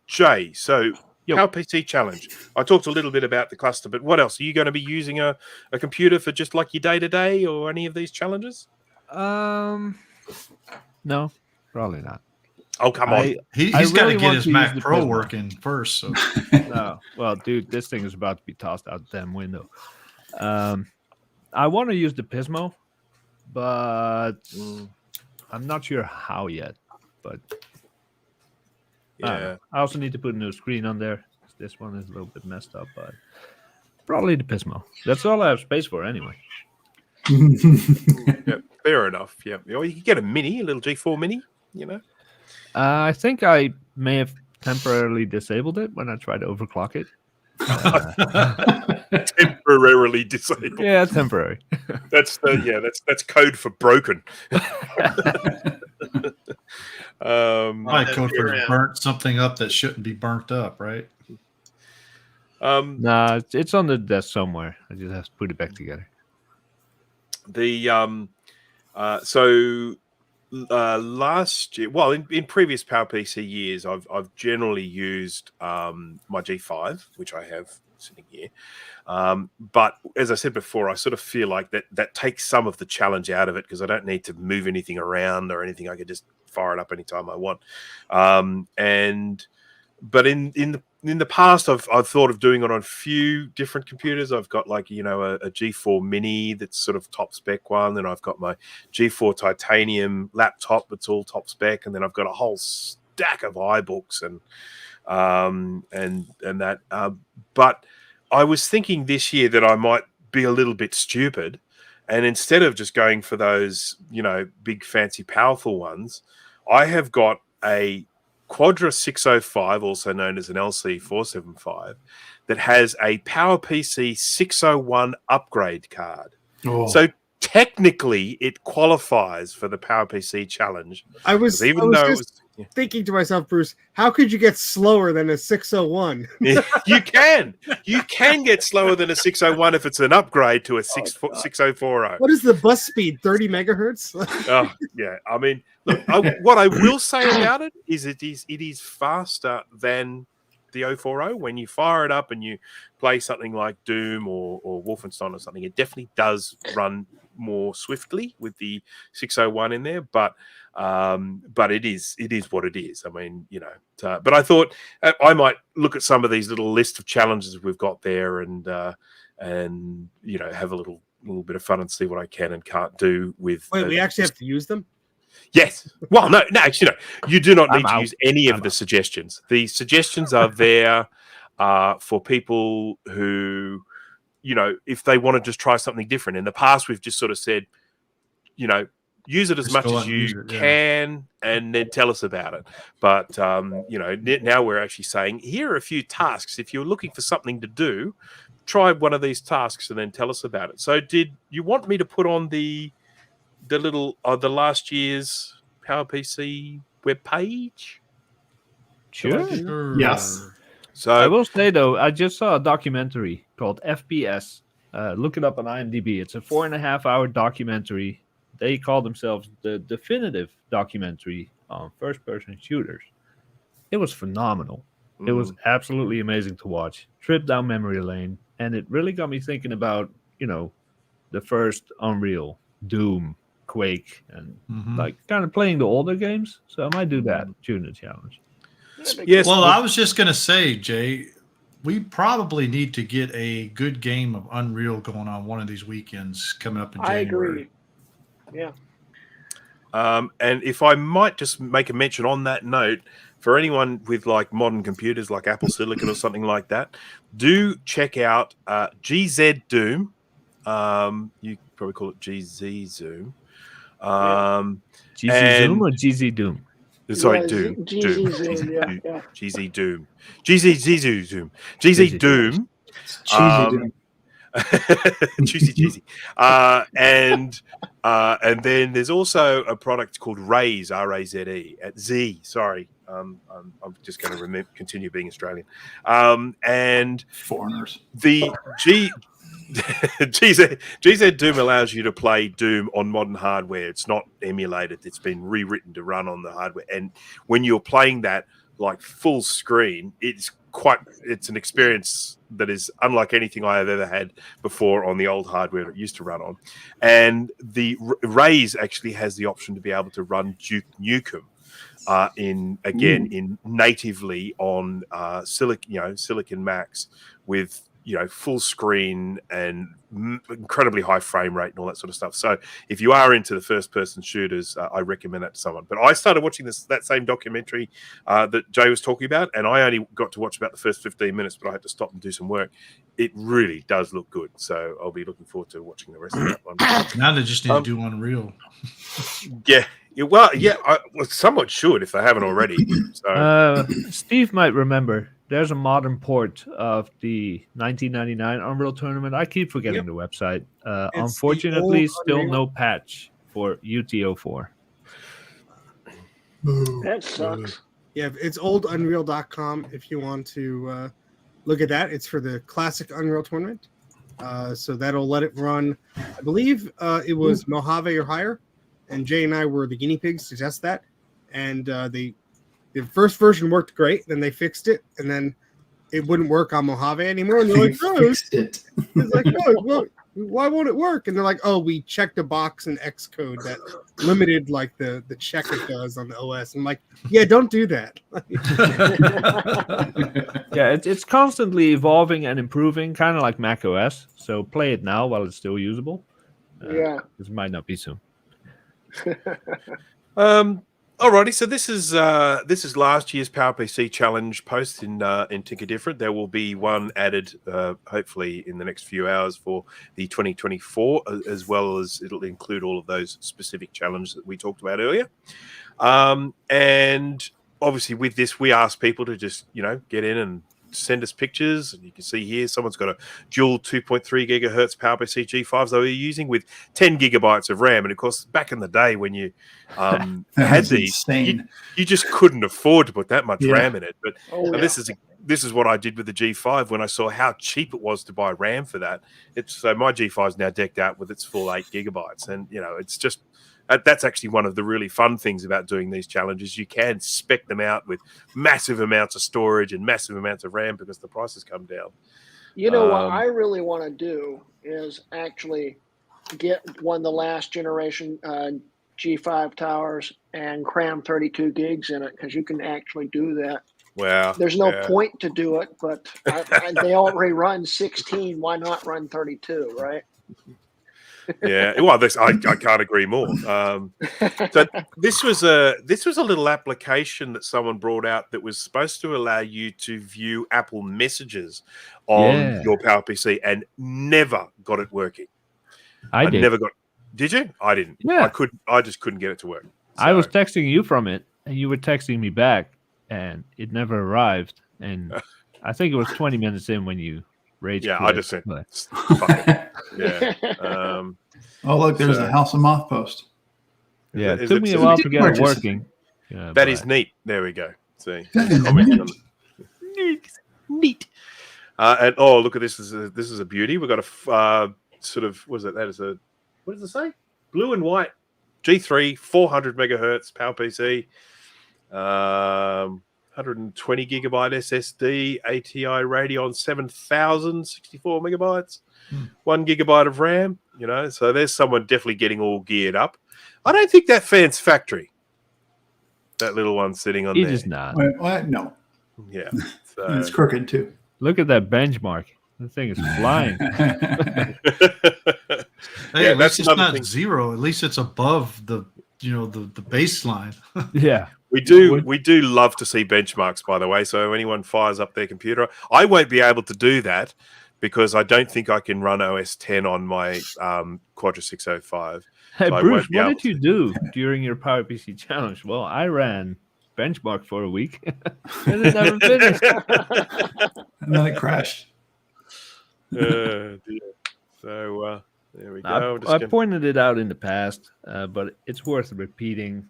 Jay, so Yep. PowerPC challenge. I talked a little bit about the cluster, but what else? Are you going to be using a computer for just like your day-to-day or any of these challenges? No, probably not. Oh, come on. He's I got really to get want his to Mac use the Pro Prisma. working first. So No. Well, dude, this thing is about to be tossed out the damn window. I want to use the Pismo, but I'm not sure how yet. But I don't Yeah. know. I also need to put a new screen on there. This one is a little bit messed up, but probably the Pismo. That's all I have space for anyway. Yep, fair enough. Yeah. Or you could get a little G4 mini, you know. I think I may have temporarily disabled it when I tried to overclock it. Temporarily disabled. Yeah, temporary. That's code for broken. My code for burnt something up that shouldn't be burnt up, right? Nah, it's on the desk somewhere. I just have to put it back together. Last year, well, in previous PowerPC years, I've generally used my G5, which I have sitting here. But as I said before, I sort of feel like that takes some of the challenge out of it because I don't need to move anything around or anything. I can just fire it up anytime I want. But in the past, I've thought of doing it on a few different computers. I've got like, a G4 Mini that's sort of top spec one. Then I've got my G4 Titanium laptop that's all top spec. And then I've got a whole stack of iBooks and that. But I was thinking this year that I might be a little bit stupid. And instead of just going for those, big, fancy, powerful ones, I have got a Quadra 605, also known as an LC 475, that has a PowerPC 601 upgrade card. Oh. So technically, it qualifies for the PowerPC challenge. I was thinking to myself, Bruce, how could you get slower than a 601? You can get slower than a 601 if it's an upgrade to a 6040. What is the bus speed? 30 megahertz? Oh, yeah. I mean, look, what I will say about it is it is faster than the 040. When you fire it up and you play something like Doom or Wolfenstein or something, it definitely does run more swiftly with the 601 in there, but it is what it is. I mean, but I thought I might look at some of these little list of challenges we've got there and have a little bit of fun and see what I can and can't do with. Wait, we actually have to use them? Yes. Well, no, actually, no. You do not need to use any of the suggestions. The suggestions are there for people who, if they want to just try something different. In the past, we've just sort of said, use it as much as you can and then tell us about it. But, now we're actually saying, here are a few tasks. If you're looking for something to do, try one of these tasks and then tell us about it. So did you want me to put on the last year's PowerPC webpage? Sure. Yes. So I will say though, I just saw a documentary called FPS. Look it up on IMDb. It's a 4.5-hour documentary. They call themselves the definitive documentary on first-person shooters. It was phenomenal. It was absolutely amazing to watch. Trip down memory lane, and it really got me thinking about, the first Unreal, Doom, Quake, and like kind of playing the older games. So I might do that during the challenge. Yes. Well, I was just going to say, Jay, we probably need to get a good game of Unreal going on one of these weekends coming up in January. I agree. Yeah. And if I might just make a mention on that note, for anyone with like modern computers like Apple Silicon or something like that, do check out GZ Doom. You probably call it GZ Zoom. GZ Zoom or GZ Doom? Sorry, Doom. GZ Doom. GZ Zoom. GZ Doom. Cheesy. And then there's also a product called Raze, R-A-Z-E, at Z. Sorry, I'm just going to continue being Australian. And foreigners. The GZ Doom allows you to play Doom on modern hardware. It's not emulated. It's been rewritten to run on the hardware. And when you're playing that like full screen, it's an experience that is unlike anything I have ever had before on the old hardware it used to run on. And the Raze actually has the option to be able to run Duke Nukem in natively on Silicon Macs with full screen and incredibly high frame rate and all that sort of stuff. So if you are into the first person shooters, I recommend that to someone. But I started watching that same documentary that Jay was talking about, and I only got to watch about the first 15 minutes, but I had to stop and do some work. It really does look good. So I'll be looking forward to watching the rest of that one. Now they just need to do Unreal. somewhat should if they haven't already. So Steve might remember. There's a modern port of the 1999 Unreal Tournament. I keep forgetting the website. Unfortunately, still Unreal. no patch for UTO4. That sucks. Yeah, it's oldunreal.com if you want to look at that. It's for the classic Unreal Tournament. So that'll let it run. I believe it was Mojave or higher, and Jay and I were the guinea pigs to test that. And the first version worked great. Then they fixed it, and then it wouldn't work on Mojave anymore. And they're like, "No, Fixed it. it's like, no, why won't it work?" And they're like, "Oh, we checked a box in Xcode that limited like the check it does on the OS." I'm like, "Yeah, don't do that." Yeah, it's constantly evolving and improving, kind of like Mac OS. So play it now while it's still usable. Yeah. This might not be soon. Alrighty, so this is last year's PowerPC challenge post in Tinker Different. There will be one added, hopefully in the next few hours for the 2024, as well as it'll include all of those specific challenges that we talked about earlier. And obviously, with this, we asked people to just get in and send us pictures. And you can see here, someone's got a dual 2.3 gigahertz PowerPC G5s they were using with 10 gigabytes of RAM. And of course, back in the day when you had these, you just couldn't afford to put that much RAM in it. But this is what I did with the G5 when I saw how cheap it was to buy RAM for that. So my G5 is now decked out with its full 8 gigabytes, and it's just. That's actually one of the really fun things about doing these challenges. You can spec them out with massive amounts of storage and massive amounts of RAM because the prices come down. What I really want to do is actually get one of the last generation G5 towers and cram 32 gigs in it, because you can actually do that. Wow. There's no point to do it, but they already run 16. Why not run 32, right? Yeah, well, I can't agree more. So this was a little application that someone brought out that was supposed to allow you to view Apple Messages on your PowerPC, and never got it working. I did. Never got. Did you? I didn't. Yeah. I just couldn't get it to work. So. I was texting you from it, and you were texting me back, and it never arrived. And I think it was 20 minutes in when you. Rage yeah, quit. I just said, fuck it. Yeah. Oh, look, there's a House of Moth post. Yeah, it took me a while to get it working. Yeah, that is neat. There we go. See, neat. And look at this. This is a beauty. We've got a sort of what does it say? Blue and white G3 400 megahertz PowerPC. 120 gigabyte SSD, ATI Radeon 7000, 64 megabytes, 1 gigabyte of RAM. So there's someone definitely getting all geared up. I don't think that fan's factory. That little one sitting on there. It is not. What? No. Yeah. So. It's crooked too. Look at that benchmark. The thing is flying. Hey, at least it's not zero. At least it's above the baseline. Yeah. We do love to see benchmarks, by the way. So anyone fires up their computer, I won't be able to do that because I don't think I can run OS 10 on my Quadra 605. Hey, so Bruce, what did you do during your PowerPC challenge? Well, I ran benchmark for a week and it never finished. And then it crashed. So there we go. I pointed it out in the past, but it's worth repeating.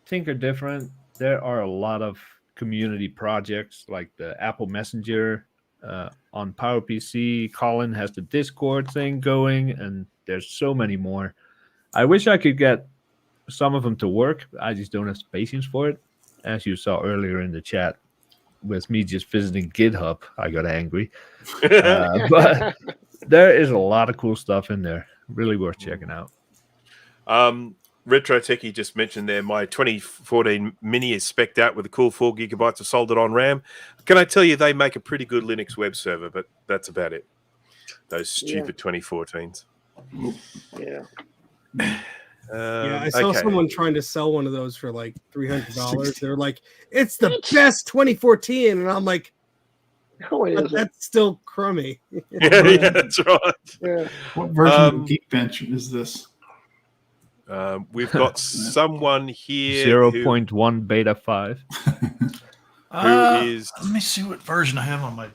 Tinker Different. There are a lot of community projects like the Apple Messenger on PowerPC. Colin has the Discord thing going, and there's so many more. I wish I could get some of them to work. I just don't have the patience for it. As you saw earlier in the chat, with me just visiting GitHub, I got angry. But there is a lot of cool stuff in there. Really worth checking out. Retro Techie just mentioned there, my 2014 Mini is spec'd out with a cool 4 gigabytes of soldered on RAM. Can I tell you, they make a pretty good Linux web server, but that's about it. Those stupid 2014s. Yeah. I saw someone trying to sell one of those for like $300. They're like, it's the best 2014. And I'm like, no, that's still crummy. Yeah, that's right. Yeah. What version of Geekbench is this? We've got someone here 0.1 beta 5. Let me see what version I have on my.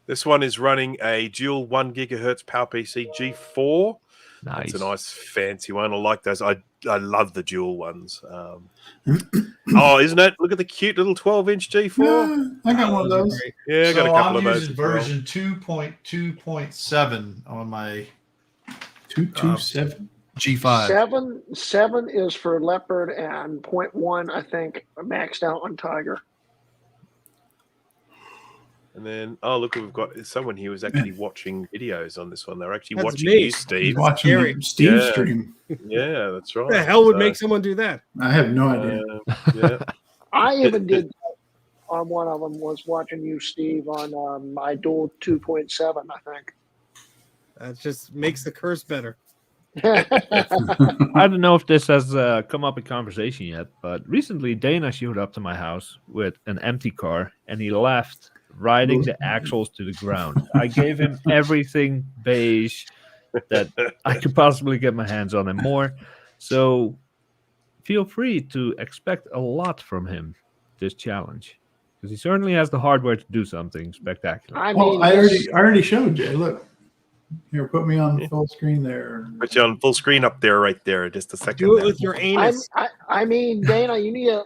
This one is running a dual 1 gigahertz PowerPC G4. Nice. It's a nice fancy one. I like those. I love the dual ones. Oh, isn't it? Look at the cute little 12-inch G4. Yeah, I got one of those. Yeah, I got a couple of those. I'm using version 2.2.7 on my 227 G5. Seven is for Leopard, and 0.1 I think maxed out on Tiger. And then, look, we've got someone here who's actually watching videos on this one. They're actually That's watching me. you, Steve. He's watching Steve's stream. Yeah, that's right. What the hell would make someone do that? I have no idea. Yeah. I even did on one of them, was watching you, Steve, on my dual 2.7, I think. That just makes the curse better. I don't know if this has come up in conversation yet, but recently Dana showed up to my house with an empty car, and he left riding the axles to the ground. I gave him everything beige that I could possibly get my hands on and more. So feel free to expect a lot from him this challenge, because he certainly has the hardware to do something spectacular. I mean, I already showed you. Look. Here, put me on full screen there. Put you on full screen up there, right there. Just a second. Do it with your anus. I mean, Dana, you need to,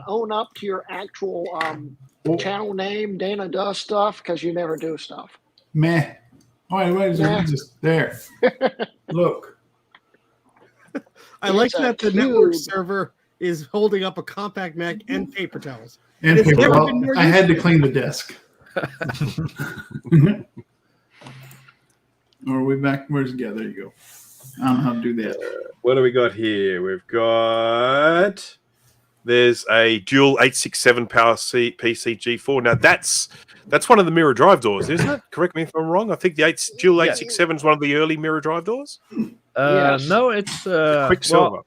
own up to your actual channel name. Dana does stuff because you never do stuff. Meh. Wait, just there. Look. I like It's a that the cube. network server is holding up a compact Mac and paper towels. And It's paper. never Well, been more I had to useful. clean the desk. Or are we back? Where's yeah? There you go. I don't know how to do that. What do we got here? We've got there's a dual 867 power PC G4. Now that's one of the mirror drive doors, isn't it? Correct me if I'm wrong. I think the dual 867 is one of the early mirror drive doors. Yes. No, it's Quicksilver. well,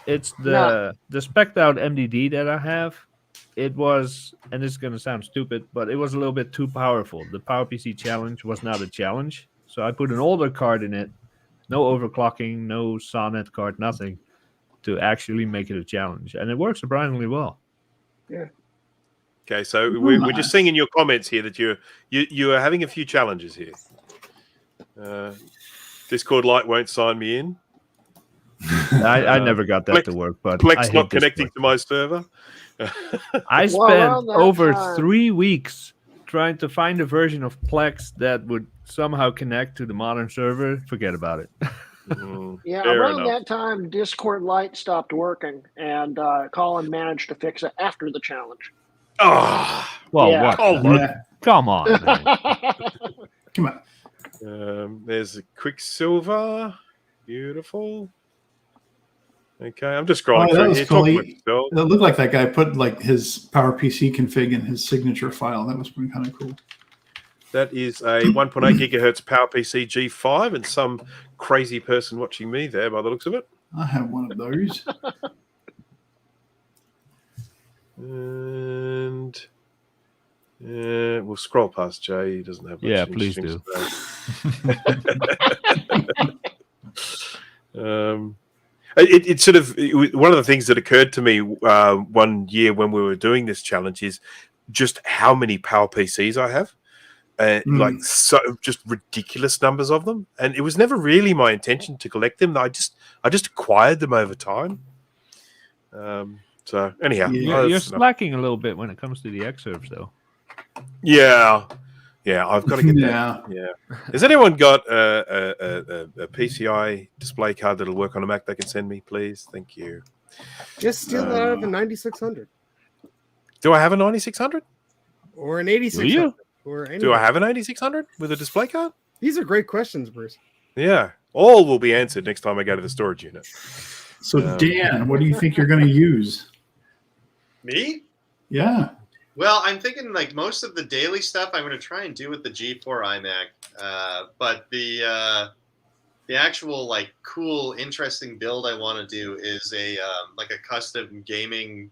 it's the spec'd out MDD that I have. It was, and it's going to sound stupid, but it was a little bit too powerful. The PowerPC challenge was not a challenge. So I put an older card in it, no overclocking, no Sonnet card, nothing, to actually make it a challenge. And it works surprisingly well. Yeah. Okay, so we're just seeing in your comments here that you are having a few challenges here. Discord Lite won't sign me in. I never got that to work, but Plex not connecting to my server. I spent over 3 weeks trying to find a version of Plex that would somehow connect to the modern server. Forget about it. Yeah, around that time, Discord Lite stopped working, and Colin managed to fix it after the challenge. Oh, well, yeah. what? Yeah. Come on, man. Come on. There's a Quicksilver. Beautiful. Okay, I'm just scrolling Oh, that through was here. cool. Talking about yourself. It looked like that guy put like his PowerPC config in his signature file. That was pretty kind of cool. That is a 1.8 gigahertz PowerPC G5, and some crazy person watching me there by the looks of it. I have one of those. And we'll scroll past Jay. He doesn't have much. Yeah, please do. It's sort of one of the things that occurred to me one year when we were doing this challenge is just how many PowerPCs I have. Like so just ridiculous numbers of them, and it was never really my intention to collect them. I just acquired them over time. So anyhow, you're slacking a little bit when it comes to the Xserves, though. Yeah, I've got to get Yeah. that. Yeah, has anyone got a PCI display card that'll work on a Mac? They can send me, please. Thank you. Just steal that out of a 9600 Do I have a 9600? or an 8600 or any. Do I have an 8600 with a display card? These are great questions, Bruce. Yeah, all will be answered next time I go to the storage unit. So Dan, what do you think you're going to use? Me? Yeah. Well, I'm thinking like most of the daily stuff I'm going to try and do with the G4 iMac, but the actual like cool, interesting build I want to do is a like a custom gaming,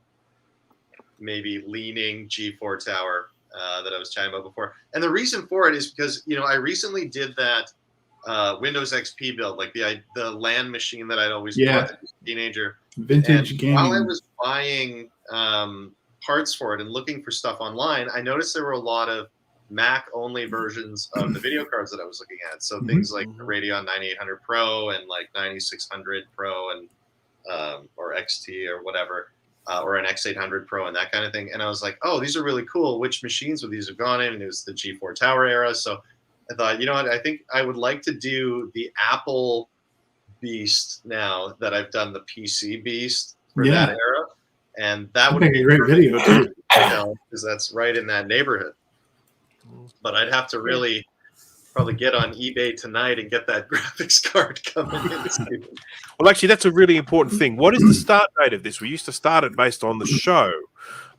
maybe leaning G4 tower that I was chatting about before. And the reason for it is because I recently did that Windows XP build, like the LAN machine that I'd always Yeah. bought as a teenager. Vintage And gaming. while I was buying parts for it and looking for stuff online, I noticed there were a lot of Mac-only versions of the video cards that I was looking at. So things like the Radeon 9800 Pro and like 9600 Pro and or XT or whatever, or an X800 Pro and that kind of thing. And I was like, oh, these are really cool. Which machines would these have gone in? And it was the G4 Tower era. So I thought, you know what? I think I would like to do the Apple Beast now that I've done the PC Beast for that era. And that would be a great video too. Because that's right in that neighborhood. But I'd have to really probably get on eBay tonight and get that graphics card coming in. Well, actually, that's a really important thing. What is the start date of this? We used to start it based on the show.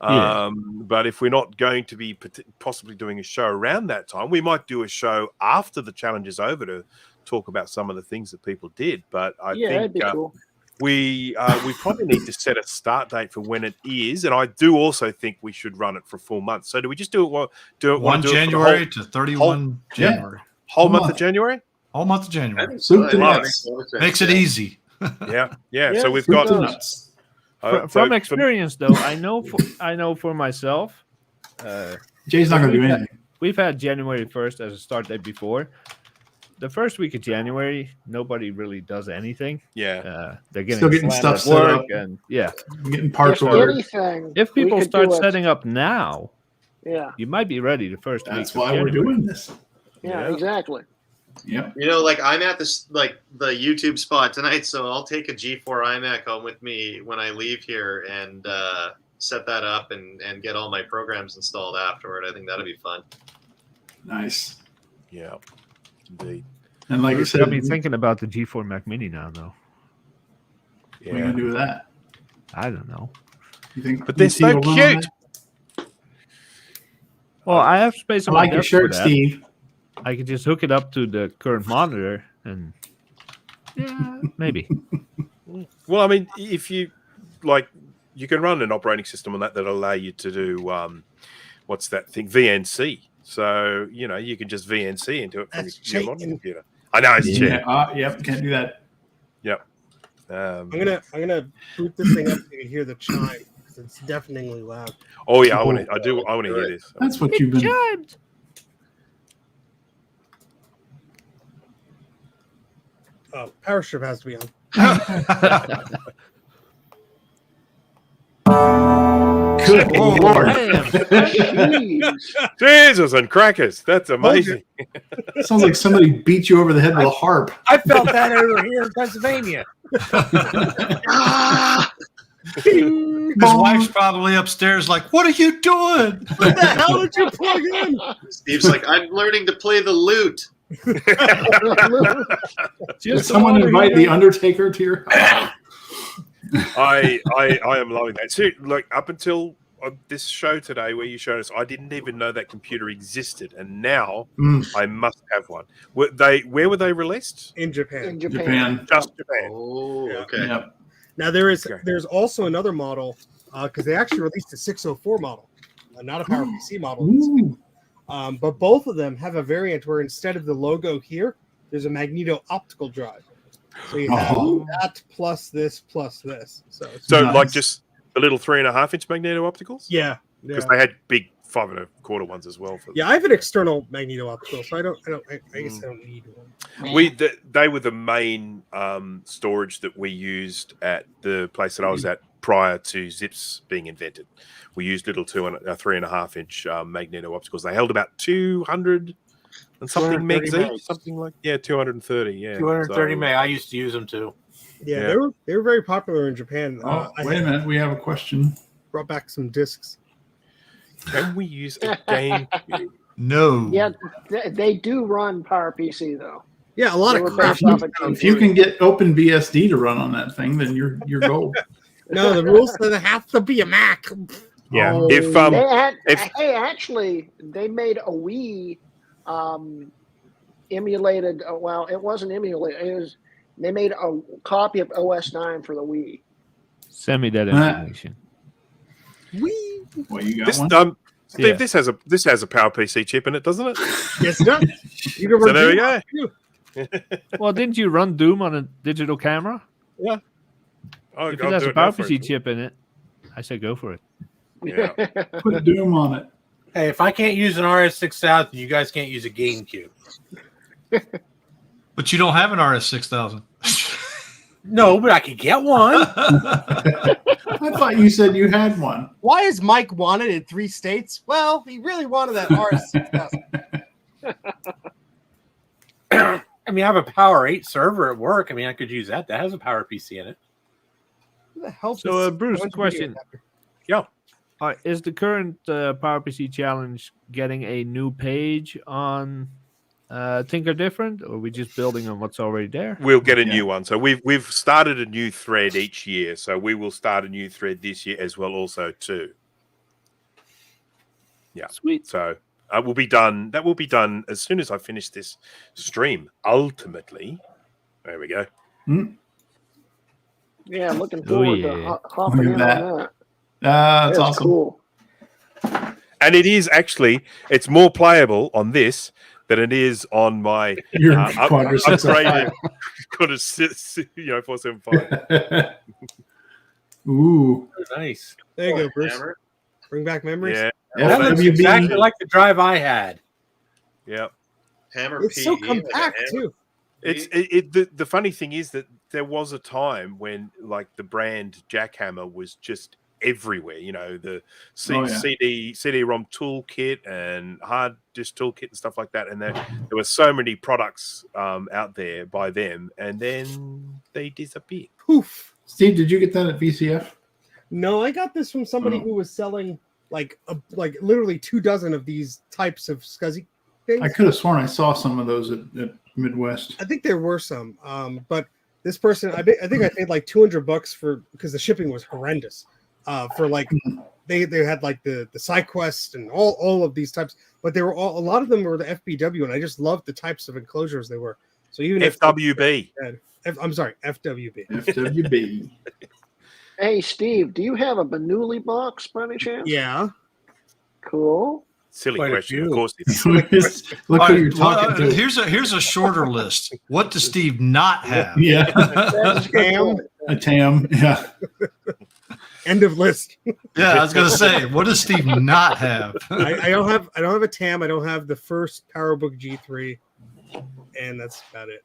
But if we're not going to be possibly doing a show around that time, we might do a show after the challenge is over to talk about some of the things that people did. But I think that'd be cool. we probably need to set a start date for when it is, and I do also think we should run it for a full month. So do we just do it 1 January to 31 January? Whole month of January? Whole month of January. Makes it easy. Yeah. So we've got from experience, though. I know for myself. Jay's not going to do anything. We've had January 1st as a start date before. The first week of January, nobody really does anything. Yeah, they're getting, still getting stuff set up, and getting parts ordered. If people start setting up now, you might be ready the first week. That's why we're doing this. Yeah, exactly. Yeah. You know, like I'm at this the YouTube spot tonight, so I'll take a G4 iMac home with me when I leave here and set that up and get all my programs installed afterward. I think that'll be fun. Nice. Yeah. Indeed. And like I said, I've been thinking about the G4 Mac Mini now, though. What are you gonna do with that? I don't know. You think? But they're so cute. Well, I have space on I my like your desk shirt, for that. Steve. I could just hook it up to the current monitor, and maybe. Well, I mean, if you like, you can run an operating system on that'll allow you to do what's that thing? VNC. So, you know, you can just VNC into it from your modern computer. I know it's cheap. Yep, can't do that. Yep. I'm gonna boot this thing up so you can hear the chime because it's deafeningly loud. Oh yeah, I want to hear this. That's what you've been. Chimed. Oh, power strip has to be on. Good Lord. Jesus and crackers. That's amazing. Sounds like somebody beat you over the head with a harp. I felt that over here in Pennsylvania. His wife's probably upstairs like, what are you doing? What the hell did you plug in? Steve's like, I'm learning to play the lute. Did someone invite the Undertaker to your house? I am loving that. So, like, up until this show today where you showed us, I didn't even know that computer existed, and now I must have one. Where were they released? In Japan. In Japan. Just Japan. Oh, okay. Yep. Now there's also another model because they actually released a 604 model, not a PowerPC model. But both of them have a variant where instead of the logo here, there's a magneto optical drive. So you have that plus this plus this. So nice. Like just the little 3.5-inch magneto opticals? Yeah. Because they had big 5.25 ones as well. Yeah, I have an external magneto optical, so I guess I don't need one. They were the main storage that we used at the place that I was at prior to Zips being invented. We used little 3.5-inch magneto opticals. They held about 200 and something megs each, something like 230. Yeah, 230 meg. I used to use them too. Yeah, they were very popular in Japan. Wait a minute, we have a question. Brought back some discs. Can we use a game? No. Yeah, they do run PowerPC though. Yeah, a lot of crap. If you can get OpenBSD to run on that thing, then you're gold. No, the rules say it has to be a Mac. Yeah. Actually, they made a Wii emulated. Well, it wasn't emulated. They made a copy of OS 9 for the Wii. Send me that information. Wii. Well, you got this, one. Steve, Yeah. this has a PowerPC chip in it, doesn't it? Yes, it does. So there we go. Well, didn't you run Doom on a digital camera? Yeah. If it has a PowerPC chip in it, I say go for it. Yeah. Put Doom on it. Hey, if I can't use an RS6000, you guys can't use a GameCube. But you don't have an RS6000. No, but I could get one. I thought you said you had one. Why is Mike wanted in 3 states? Well, he really wanted that RS6000. I mean, I have a Power 8 server at work. I mean, I could use that. That has a PowerPC in it. Who the hell? So, Bruce, question. Yeah. Is the current PowerPC challenge getting a new page on Tinker Different, or are we just building on what's already there? We'll get a new one. So we've started a new thread each year. So we will start a new thread this year as well, also too. Yeah. Sweet. So will be done. That will be done as soon as I finish this stream. Ultimately, there we go. Yeah, looking forward to hopping in on that. That's awesome. Cool. And it is actually, it's more playable on this than it is on my Your upgraded 475. Ooh. Nice. There you go, Bruce. Hammer. Bring back memories. Yeah. That looks FWB. exactly like the drive I had. Yeah. Hammer It's so PE, compact like a hammer. too. The funny thing is that there was a time when like the brand Jackhammer was just everywhere. You know, the CD-ROM toolkit and hard disk toolkit and stuff like that. And there were so many products out there by them, and then they disappeared. Poof. Steve, did you get that at VCF? No, I got this from somebody who was selling like literally 24 of these types of SCSI things. I could have sworn I saw some of those at Midwest. I think there were some, but this person, I think I paid like $200 for, because the shipping was horrendous. For like they had like the SideQuest and all of these types, but they were a lot of them were the FBW, and I just loved the types of enclosures they were. So even FWB. I'm sorry, FWB. FWB. Hey, Steve, do you have a Bernoulli box by any chance? Yeah. Cool. Silly Quite a question. few. Of course. Look All who right, you're talking to. Here's a shorter list. What does Steve not have? Yeah. That's TAM. A TAM. Yeah. End of list. Yeah, I was gonna say, what does Steve not have? I don't have a TAM. I don't have the first PowerBook G3, and that's about it.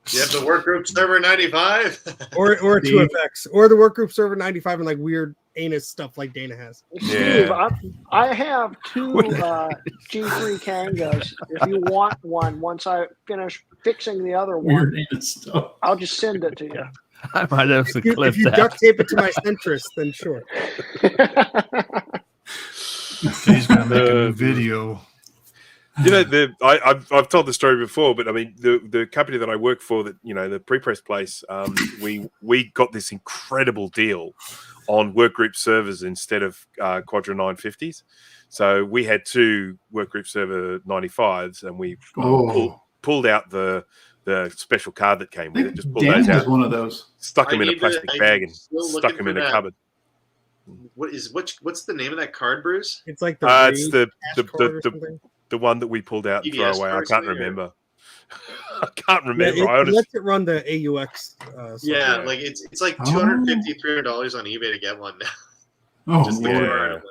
You have the Workgroup Server 95? Or a 2FX, or the Workgroup Server 95, and like weird anus stuff like Dana has. Steve, I have 2 G3 Kangas. If you want one, once I finish fixing the other one, Weird stuff. I'll just send it to you. I might have to clip If you that. duct tape it to my centrist, then sure. He's gonna make a new video. You know, I've told the story before, but I mean, the company that I work for, that the pre-press place, we got this incredible deal on Workgroup servers instead of Quadra 950s. So we had 2 Workgroup Server 95s, and we pulled out the special card that came with it. Just pulled Dan those has out, one of those. stuck them in a plastic bag, and stuck them in a cupboard. What's the name of that card, Bruce? It's like the It's the one that we pulled out and throw EDS away. I can't personally, remember. I can't remember. It lets it run the AUX. Yeah, like it's like $250, $300 on eBay to get one now. Oh, Just the Lord. card.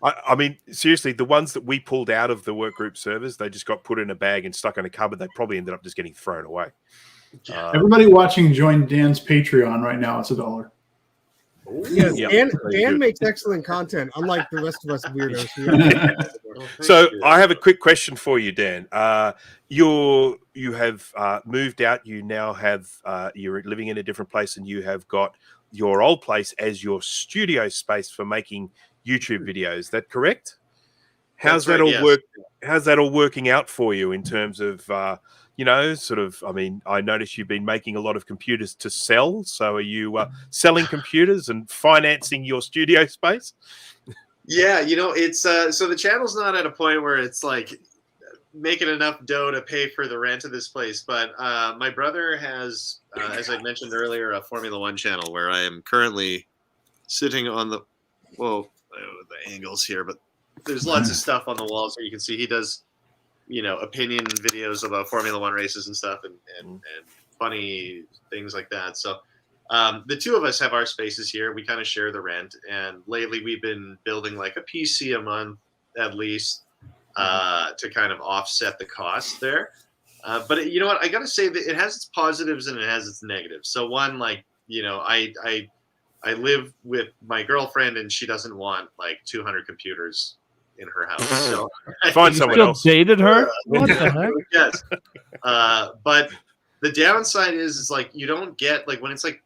I mean, seriously, the ones that we pulled out of the Workgroup servers, they just got put in a bag and stuck in a cupboard. They probably ended up just getting thrown away. Everybody watching, join Dan's Patreon right now. It's $1. Yes, Yeah, Dan makes excellent content, unlike the rest of us weirdos. So I have a quick question for you, Dan. You have moved out. You now have you're living in a different place, and you have got your old place as your studio space for making YouTube videos. Is that correct? How's that all work? How's that all working out for you in terms of sort of? I mean, I notice you've been making a lot of computers to sell. So are you selling computers and financing your studio space? Yeah, it's so the channel's not at a point where it's like making enough dough to pay for the rent of this place. But my brother has, as I mentioned earlier, a Formula One channel where I am currently sitting on the the angles here, but there's lots of stuff on the wall, so you can see he does opinion videos about Formula One races and stuff, and funny things like that. So the two of us have our spaces here. We kind of share the rent, and lately we've been building like a PC a month at least to kind of offset the cost there. But you know what? I got to say that it has its positives and it has its negatives. So one, like, I live with my girlfriend and she doesn't want like 200 computers in her house. So Find someone else. Dated her? What the heck? Yes. But the downside is like you don't get like when it's like,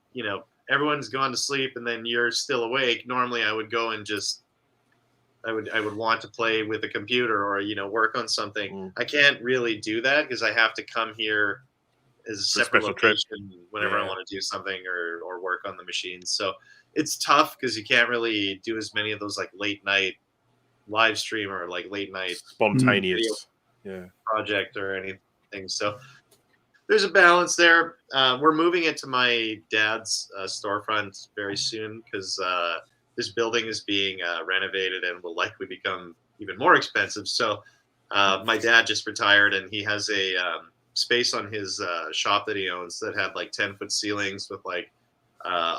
everyone's gone to sleep and then you're still awake. Normally I would go and just I would want to play with a computer or work on something. I can't really do that because I have to come here as a separate location whenever I want to do something or work on the machines. So it's tough because you can't really do as many of those like late night live stream or like late night spontaneous project or anything. So there's a balance there. We're moving into my dad's storefront very soon because this building is being renovated and will likely become even more expensive. So my dad just retired and he has a space on his shop that he owns that had like 10-foot ceilings with like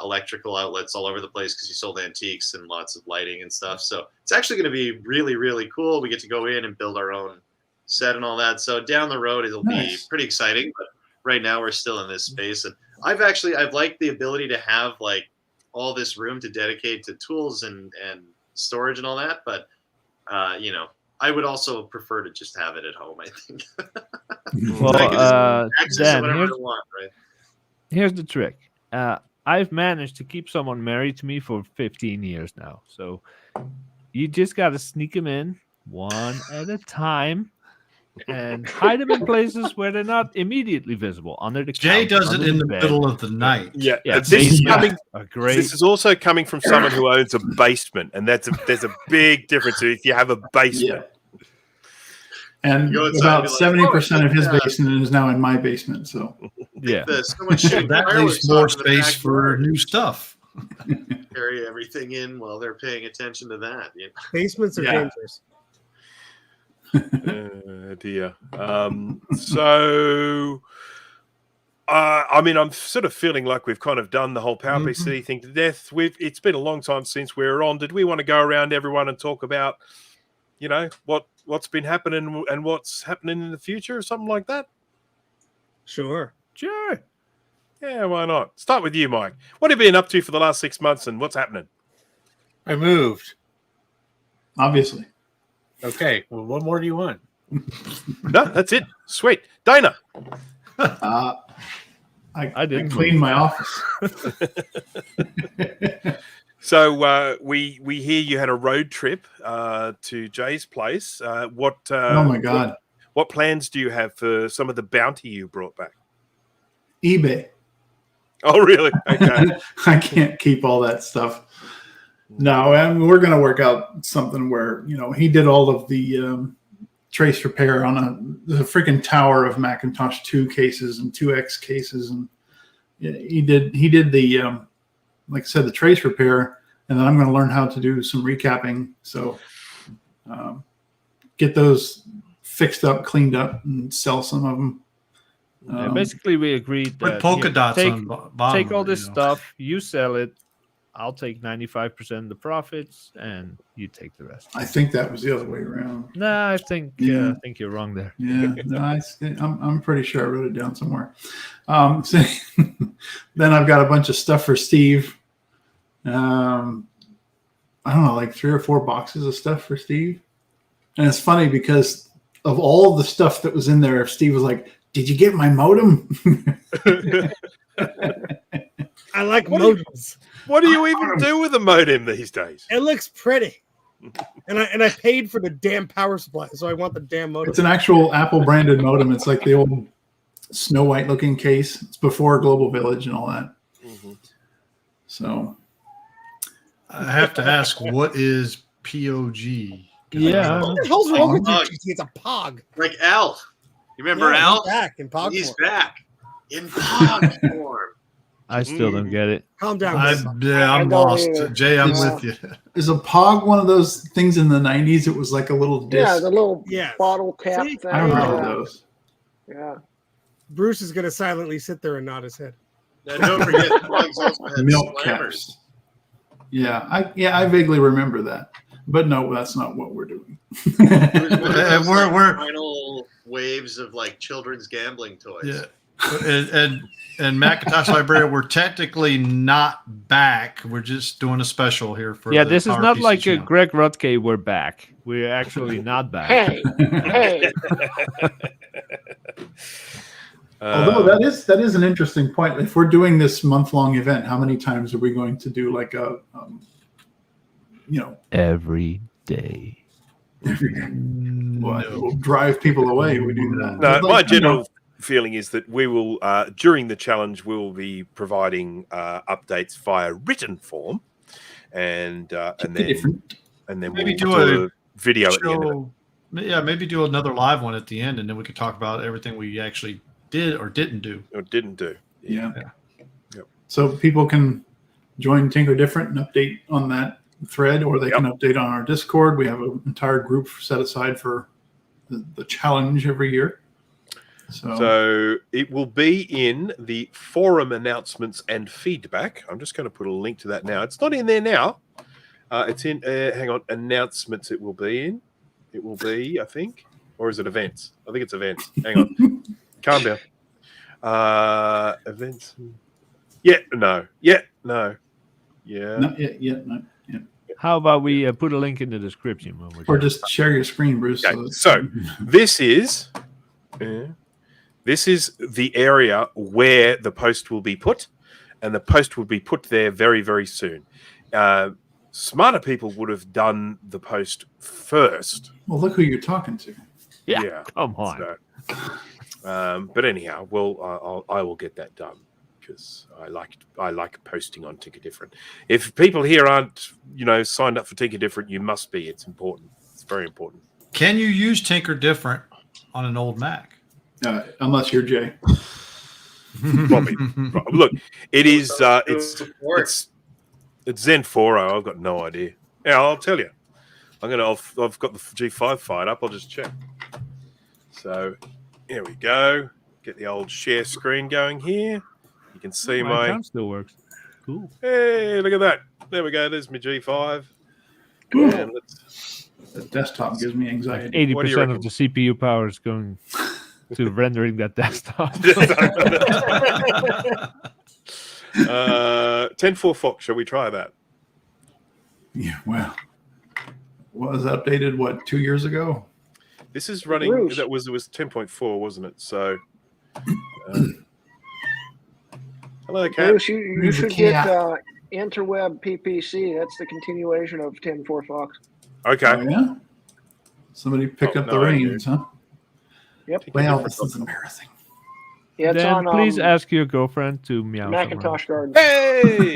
electrical outlets all over the place because he sold antiques and lots of lighting and stuff. So it's actually going to be really, really cool. We get to go in and build our own set and all that. So down the road, it'll be pretty exciting. But right now we're still in this space. And I've liked the ability to have like all this room to dedicate to tools and storage and all that. But, I would also prefer to just have it at home, I think. Well, Dan, right? Here's the trick. I've managed to keep someone married to me for 15 years now. So you just got to sneak them in one at a time and hide them in places where they're not immediately visible. Under the Jay couch, does it under in the bed. middle of the night. Yeah, This is also coming from someone who owns a basement, and there's a big difference if you have a basement. And about 70% of his basement is now in my basement. So that leaves more space for new stuff. Carry everything in while they're paying attention to that. Basements are dangerous. Dear. So, I'm sort of feeling like we've kind of done the whole PowerPC thing to death. It's been a long time since we were on. Did we want to go around everyone and talk about, what's been happening and what's happening in the future or something like that? Sure. Yeah, why not? Start with you, Mike. What have you been up to for the last 6 months and what's happening? I moved. Obviously. Okay. Well, what more do you want? No, that's it. Sweet. Dana. I cleaned my office. So we hear you had a road trip to Jay's place. Oh my God! What plans do you have for some of the bounty you brought back? eBay. Oh, really? Okay. I can't keep all that stuff. No, and we're going to work out something where he did all of the trace repair on the freaking tower of Macintosh 2 cases and 2X cases, and he did the like I said, the trace repair, and then I'm going to learn how to do some recapping. So get those fixed up, cleaned up, and sell some of them. Basically, we agreed that put polka dots on bottom. Take all this stuff, you sell it. I'll take 95% of the profits, and you take the rest. I think that was the other way around. No, I think you're wrong there. Yeah, no, I'm pretty sure I wrote it down somewhere. So then I've got a bunch of stuff for Steve. I don't know, like 3 or 4 boxes of stuff for Steve. And it's funny because of all the stuff that was in there, if Steve was like, "Did you get my modem?" I like modems. What do you even do with a modem these days? It looks pretty. And I paid for the damn power supply, so I want the damn modem. It's an actual Apple branded modem. It's like the old Snow White looking case. It's before Global Village and all that. Mm-hmm. So I have to ask, what is POG? Yeah. What the hell's wrong with you, GT? It's a POG. Like Al. You remember Al? He's back in POG He's form. back in POG form. I still don't get it. Calm down. I'm I don't lost. either. Jay, I'm Yeah. with you. Is a Pog one of those things in the 90s? It was like a little disc. Yeah, the little Yes. bottle cap See? thing. I remember yeah. those. Yeah. Bruce is going to silently sit there and nod his head. Now, don't forget, Pogs also had Milk slammers. caps. Yeah, I vaguely remember that. But no, that's not what we're doing. It was one of those, We're- final waves of like children's gambling toys. Yeah. And Macintosh Librarian, we're technically not back. We're just doing a special here for Yeah, the this is not PowerPC like a channel. Greg Rutke. We're back. We're actually not back. Hey, hey. Although that is an interesting point. If we're doing this month-long event, how many times are we going to do like a, Every day. we'll drive people away. We do that. No, Like, my you general know, feeling is that we will, during the challenge, we will be providing updates via written form, and then Maybe we'll do a video at the end of it. show. Yeah, maybe do another live one at the end, and then we could talk about everything we actually did or didn't do. Or didn't do. yeah. Yep. So people can join Tinker Different and update on that thread, or they can update on our Discord. We have an entire group set aside for the challenge every year. So it will be in the forum announcements and feedback. I'm just going to put a link to that now. It's not in there now. It's in, hang on, announcements it will be in. It will be, I think. Or is it events? I think it's events. Hang on. Calm down. Events. Yeah, no. Yeah, no. Yeah. Not yet, not yet. How about we put a link in the description when we're Or done? just share your screen, Bruce. Okay, so this is the area where the post will be put, and the post will be put there very, very soon. Smarter people would have done the post first. Well, look who you're talking to. Yeah, come on. So, but anyhow, I will get that done because I like posting on Tinker Different. If people here aren't signed up for Tinker Different, you must be. It's important. It's very important. Can you use Tinker Different on an old Mac? Unless you're Jay. Probably. Look, it is. It's Zen 4.0. I've got no idea. Yeah, I'll tell you. I've got the G5 fired up. I'll just check. So here we go. Get the old share screen going here. You can see My account still works. Cool. Hey, look at that. There we go. There's my G5. Ooh. And The desktop gives me anxiety. 80% of the CPU power is going to rendering that desktop. 10.4 Fox. Shall we try that? Yeah, well, was updated 2 years ago? This is running. Bruce. It was 10.4, wasn't it? So, hello, Cat. Bruce, you should get Interweb PPC. That's the continuation of 10.4 Fox. Okay. Oh, yeah. Somebody picked up the reins, huh? Yep. Well, this is embarrassing. Yeah, it's Then on please ask your girlfriend to meow. Macintosh Garden. Hey,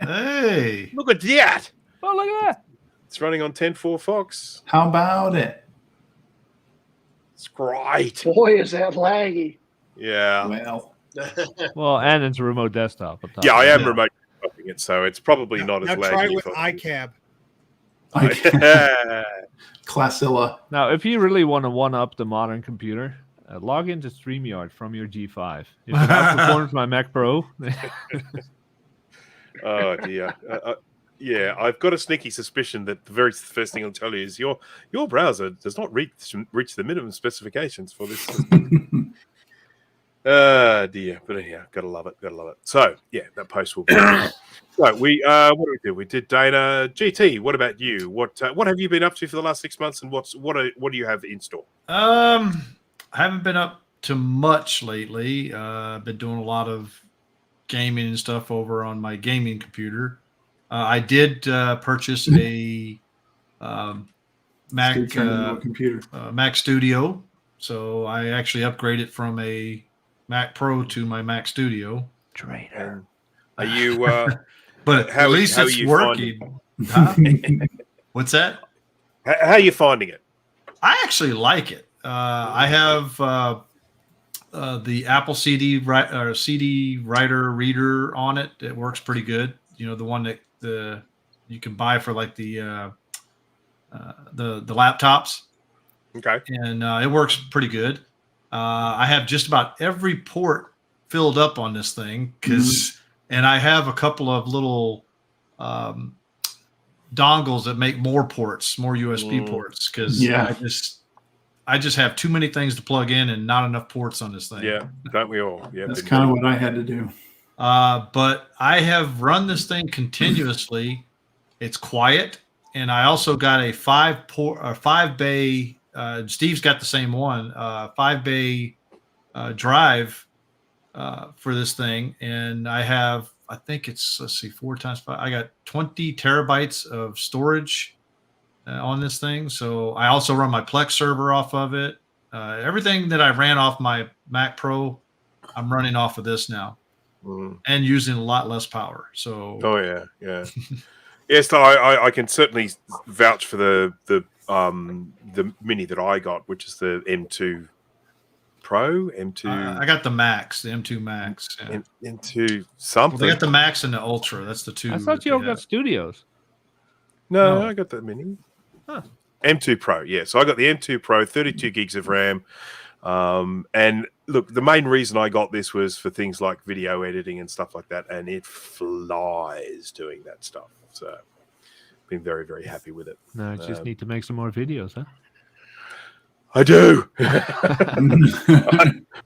Hey. look at that. Oh, look at that. It's running on 10.4 Fox. How about it? It's great. Boy, is that laggy. Yeah. Well, Well, and it's a remote desktop. on top Yeah, of I it. am remote copying it, so it's probably not as Now laggy. try it with for- iCab. Classilla. Now, if you really want to one-up the modern computer, log into StreamYard from your G5. If it outperforms my Mac Pro, Oh dear. Yeah, I've got a sneaky suspicion that the very first thing I'll tell you is your browser does not reach the minimum specifications for this system. Dear. But anyhow, gotta love it. So yeah, that post will be. So we what do we do? We did data. GT, what about you? What have you been up to for the last 6 months, and what do you have in store? I haven't been up to much lately. I've been doing a lot of gaming and stuff over on my gaming computer. I did purchase a Mac computer. Mac Studio, so I actually upgraded from a Mac Pro to my Mac Studio. Trainer. Are you? But How- at least how are it's you working. Huh? What's that? How are you finding it? I actually like it. I have the Apple CD writer reader on it. It works pretty good. You know, the one that you can buy for like the laptops. Okay. And it works pretty good. I have just about every port filled up on this thing and I have a couple of little dongles that make more ports, more USB ports, because I just have too many things to plug in and not enough ports on this thing. Yeah, don't we all? Yeah, that's kind of what I had to do. But I have run this thing continuously. It's quiet, and I also got a 5-bay. Steve's got the same one, 5-bay drive for this thing, and I have, I think it's 4 times 5. I got 20 terabytes of storage on this thing. So I also run my Plex server off of it. Everything that I ran off my Mac Pro, I'm running off of this now, and using a lot less power. So yes, I can certainly vouch for the mini that I got, which is the M2 Pro, M2. I got the Max, the M2 Max. Yeah. M2 something. Well, they got the Max and the Ultra. That's the two. I thought you all got Studios. No, I got the mini. Huh. M2 Pro, yeah. So I got the M2 Pro, 32 gigs of RAM. And look, the main reason I got this was for things like video editing and stuff like that, and it flies doing that stuff. So been very, very happy with it. No, I just need to make some more videos, huh? I do.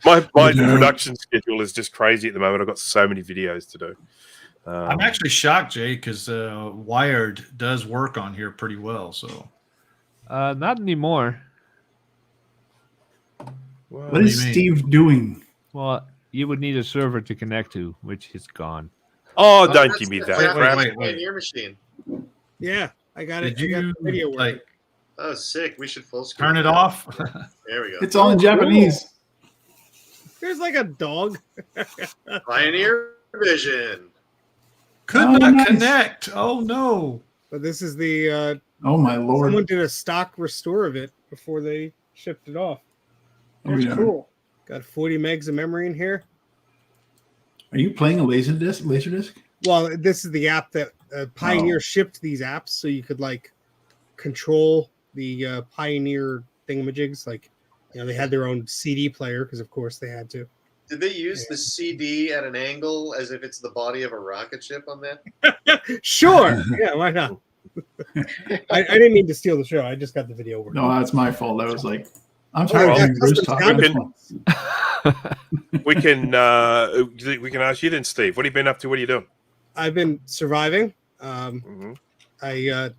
My production schedule is just crazy at the moment. I've got so many videos to do. I'm actually shocked, Jay, because Wired does work on here pretty well. So not anymore. Well, what is Steve doing? Well, you would need a server to connect to, which is gone. Oh, don't give me that. Wait. Your machine. Yeah, I got it. Did you video work. Oh, sick. We should full screen. Turn it off. There we go. It's all in Japanese. There's like a dog. Pioneer Vision. Could not connect. Oh, no. But this is the... oh, my Lord. Someone did a stock restore of it before they shipped it off. That's cool. Got 40 megs of memory in here. Are you playing a Laserdisc? Well, this is the app that Pioneer shipped these apps, so you could like control the Pioneer thingamajigs. Like, you know, they had their own CD player because, of course, they had to. Did they use the CD at an angle as if it's the body of a rocket ship on that? Sure. Yeah, why not? I didn't mean to steal the show. I just got the video working. No, that's my fault. I was like, I'm tired of hearing Bruce talking. We can ask you then, Steve. What have you been up to? What are you doing? I've been surviving. I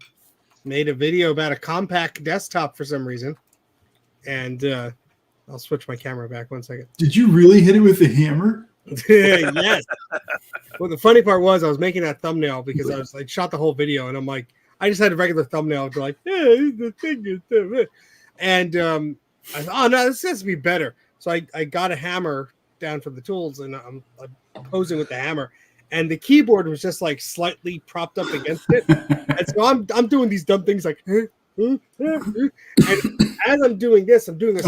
made a video about a compact desktop for some reason, and I'll switch my camera back 1 second. Did you really hit it with the hammer? Yes. Well, the funny part was I was making that thumbnail because I was like shot the whole video, and I'm like, I just had a regular thumbnail to like, yeah, the thing is, and I thought, oh no, this has to be better. So I got a hammer down from the tools, and I'm posing with the hammer, and the keyboard was just like slightly propped up against it, and so I'm doing these dumb things like, and as I'm doing this, I'm doing a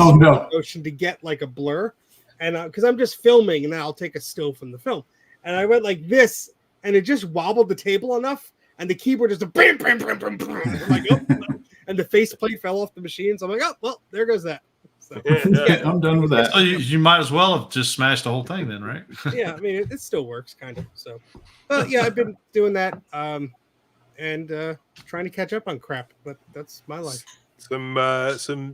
motion to get like a blur, and because I'm just filming, and then I'll take a still from the film, and I went like this, and it just wobbled the table enough, and the keyboard just bam, bam, bam, bam, bam. I'm like, oh, no. And the faceplate fell off the machine, so I'm like, oh well, there goes that. So, yeah, I'm done with that. So you might as well have just smashed the whole thing then, right? Yeah, I mean it still works kind of. So, but yeah, I've been doing that and trying to catch up on crap. But that's my life. Some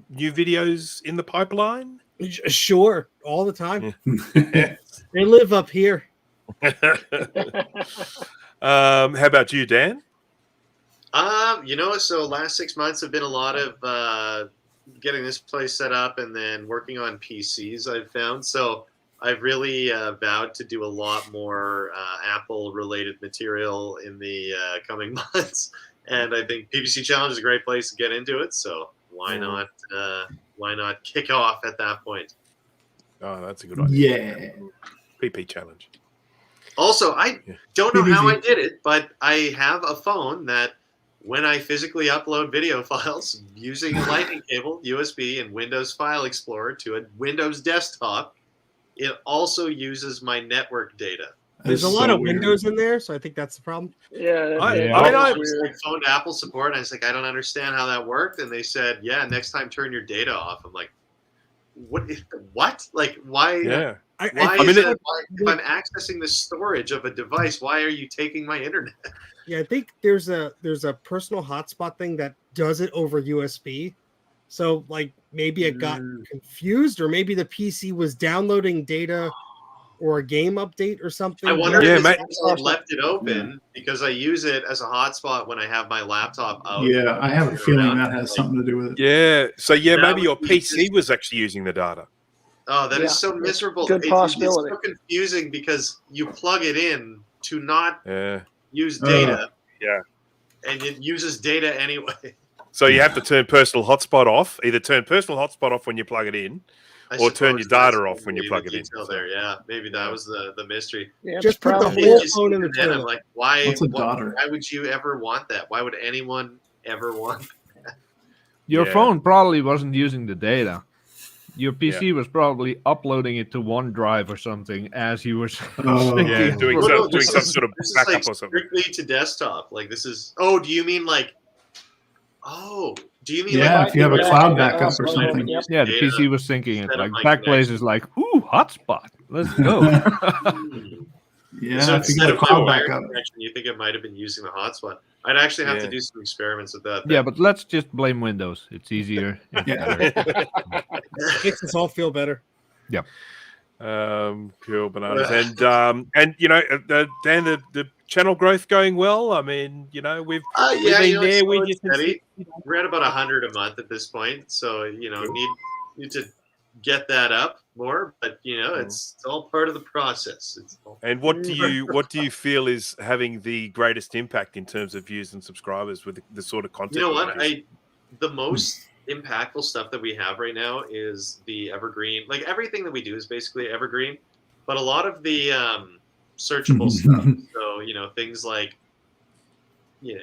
new videos in the pipeline. Sure, all the time. They live up here. How about you, Dan? So last 6 months have been a lot of getting this place set up and then working on PCs, I've found. So I've really vowed to do a lot more Apple-related material in the coming months. And I think PPC Challenge is a great place to get into it. So why not kick off at that point? Oh, that's a good idea. Yeah. PP Challenge. Also, I don't know how I did it, but I have a phone that when I physically upload video files using a lightning cable, USB, and Windows File Explorer to a Windows desktop, it also uses my network data. There's a lot of Windows in there, so I think that's the problem. Yeah, I phoned Apple support, and I was like, I don't understand how that worked, and they said, yeah, next time turn your data off. I'm like, what? Like, why? Yeah. If I'm accessing the storage of a device, why are you taking my internet? Yeah, I think there's a personal hotspot thing that does it over USB. So like maybe it got confused, or maybe the PC was downloading data or a game update or something. I wonder if it's left it open because I use it as a hotspot when I have my laptop out. Yeah, I have a feeling that has something to do with it. Yeah. So maybe your PC was actually using the data. Oh, that is so miserable. Good possibility. It's so confusing because you plug it in to not use data. And it uses data anyway. So you have to turn personal hotspot off. Either turn personal hotspot off when you plug it in, or turn your data off when you plug it in. There, yeah, maybe that was the mystery. Yeah, just put the whole phone in the toilet. I'm like, why would you ever want that? Why would anyone ever want that? Your phone probably wasn't using the data. Your PC was probably uploading it to OneDrive or something as you were doing some sort of backup or something. Strictly to desktop. Like this is. Oh, do you mean like? Oh, do you mean like if you have a cloud backup or something? Yeah, the PC was thinking it. Like Backblaze is like, ooh, hotspot. Let's go. Yeah, so if you got a cloud backup, you think it might have been using the hotspot? I'd actually have to do some experiments with that. Yeah, but let's just blame Windows. It's easier. Makes us all feel better. Yep. Cool bananas. And you know, Dan, the channel growth going well. I mean, you know, we've been there. We're at about 100 a month at this point, so you know, need to get that up more. But you know, it's all part of the process. And what do you feel is having the greatest impact in terms of views and subscribers with the sort of content? You know what? The most impactful stuff that we have right now is the evergreen. Like everything that we do is basically evergreen, but a lot of the searchable stuff. So you know, things like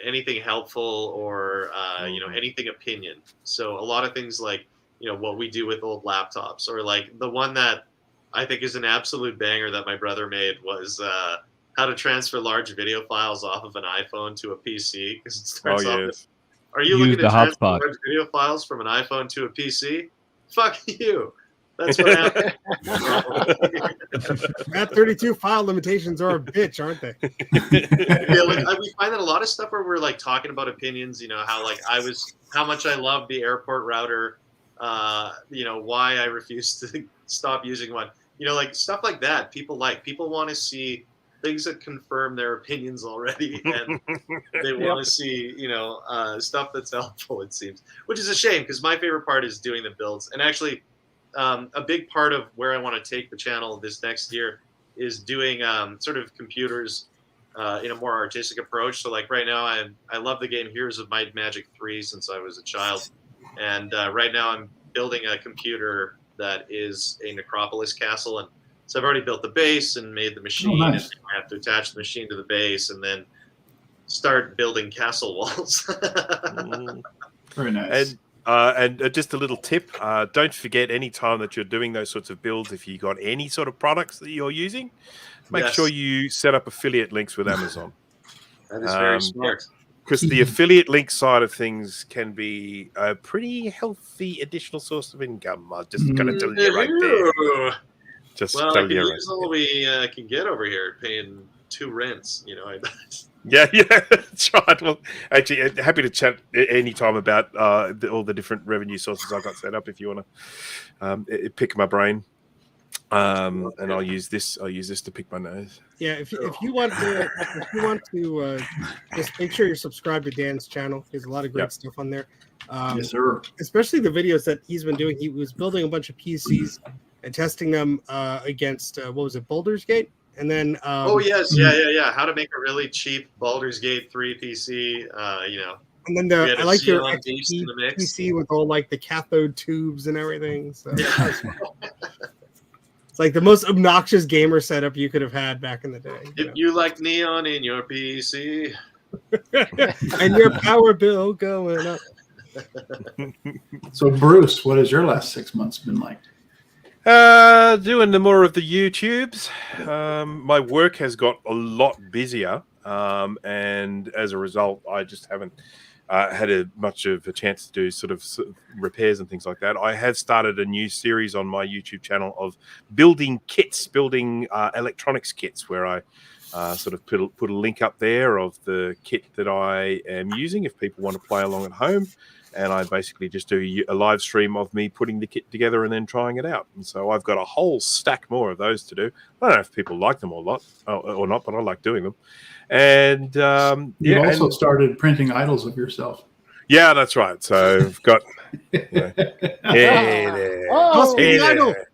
anything helpful or you know, anything opinion. So a lot of things like, you know, what we do with old laptops, or like the one that I think is an absolute banger that my brother made was how to transfer large video files off of an iPhone to a PC. Because it starts off. Are you looking to transfer large video files from an iPhone to a PC? Fuck you. That's what happened. That 32 file limitations are a bitch, aren't they? We find that a lot of stuff where we're like talking about opinions, you know, how much I love the airport router, you know, why I refuse to stop using one, you know, like stuff like that. People want to see things that confirm their opinions already, and they want to see, you know, stuff that's helpful, it seems, which is a shame because my favorite part is doing the builds. And actually, a big part of where I want to take the channel this next year is doing sort of computers in a more artistic approach. So like right now, I love the game Heroes of Might and Magic 3 since I was a child. And right now I'm building a computer that is a Necropolis castle. And so I've already built the base and made the machine. Oh, nice. And I have to attach the machine to the base and then start building castle walls. Very nice. And just a little tip, don't forget any time that you're doing those sorts of builds, if you got any sort of products that you're using, make sure you set up affiliate links with Amazon. That is very smart. Because the affiliate link side of things can be a pretty healthy additional source of income. I'm just going to tell you right there. I can use all we can get over here, paying 2 rents. You know, Yeah, that's right. Well, actually, happy to chat anytime about all the different revenue sources I've got set up if you want to pick my brain. And I'll use this to pick my nose. Yeah, if you want to just make sure you're subscribed to Dan's channel. There's a lot of great stuff on there. Yes, sir. Especially the videos that he's been doing. He was building a bunch of PCs and testing them against what was it, Baldur's Gate? And then How to make a really cheap Baldur's Gate 3 PC, you know. And then I like your XP PC with all like the cathode tubes and everything. So it's like the most obnoxious gamer setup you could have had back in the day. If you like neon in your PC and your power bill going up. So Bruce, what has your last 6 months been like? Doing the more of the YouTubes. My work has got a lot busier, and as a result, I just haven't had much of a chance to do sort of repairs and things like that. I have started a new series on my YouTube channel of building kits, building electronics kits, where I sort of put a link up there of the kit that I am using if people want to play along at home. And I basically just do a live stream of me putting the kit together and then trying it out. And so I've got a whole stack more of those to do. I don't know if people like them or not, but I like doing them. And you also started printing idols of yourself. Yeah, that's right. So I've got hey there, hey there,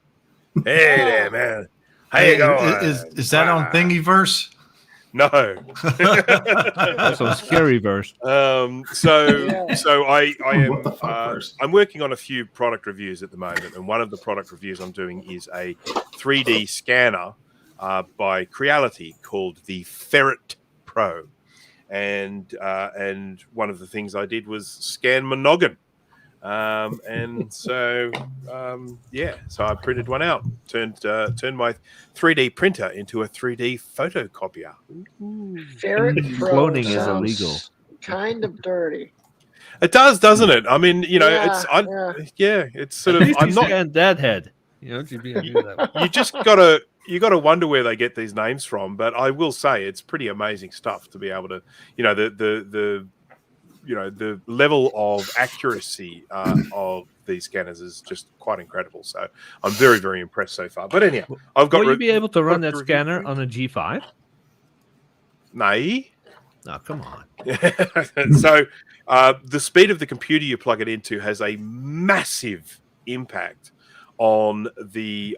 hey there, man. How you going? Is that on Thingiverse? No. That's a scary verse. So I am I'm working on a few product reviews at the moment, and one of the product reviews I'm doing is a 3D scanner by Creality called the Ferret Pro, and one of the things I did was scan my noggin. And so so I printed one out, turned my 3D printer into a 3D photocopier. Ferret Pro Cloning is illegal. Kind of dirty. It does, doesn't it? I mean, you know, Yeah, it's sort of. I'm not and Deadhead. You know, you just you gotta wonder where they get these names from. But I will say it's pretty amazing stuff to be able to, you know, the level of accuracy of these scanners is just quite incredible. So I'm very, very impressed so far. But anyhow, I've got. Will you be able to run that scanner on a G5? Nay. No, come on. So the speed of the computer you plug it into has a massive impact on the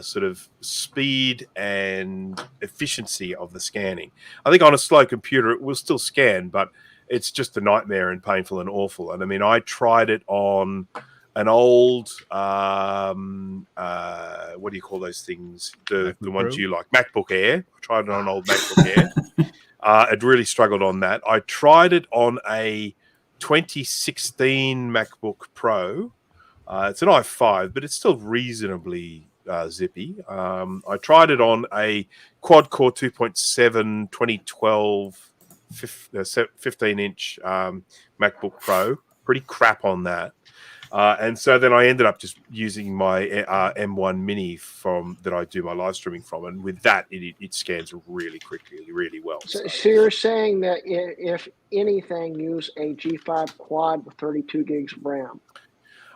sort of speed and efficiency of the scanning. I think on a slow computer it will still scan, but it's just a nightmare and painful and awful. And I mean, I tried it on an old, what do you call those things? The ones you like, MacBook Air. I tried it on an old MacBook Air. It really struggled on that. I tried it on a 2016 MacBook Pro. It's an i5, but it's still reasonably zippy. I tried it on a quad-core 2.7 2012 15-inch MacBook Pro. Pretty crap on that. And so then I ended up just using my M1 Mini that I do my live streaming from, and with that, it scans really quickly, really well. So you're saying that if anything, use a G5 quad with 32 gigs of RAM?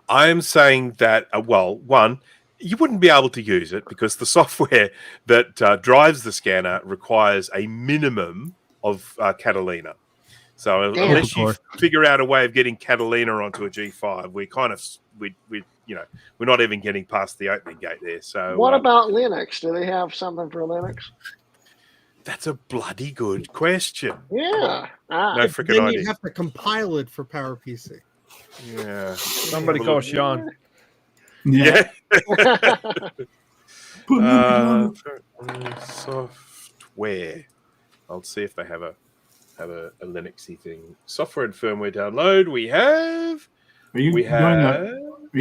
I'm saying that, one, you wouldn't be able to use it because the software that drives the scanner requires a minimum of Catalina. So unless you figure out a way of getting Catalina onto a G5, we're not even getting past the opening gate there. So what about Linux? Do they have something for Linux? That's a bloody good question. Yeah. No freaking then idea. you have to compile it for PowerPC. Yeah. Somebody call Sean. Yeah. Software. I'll see if they have a Linuxy thing. Software and firmware download. We have. Are you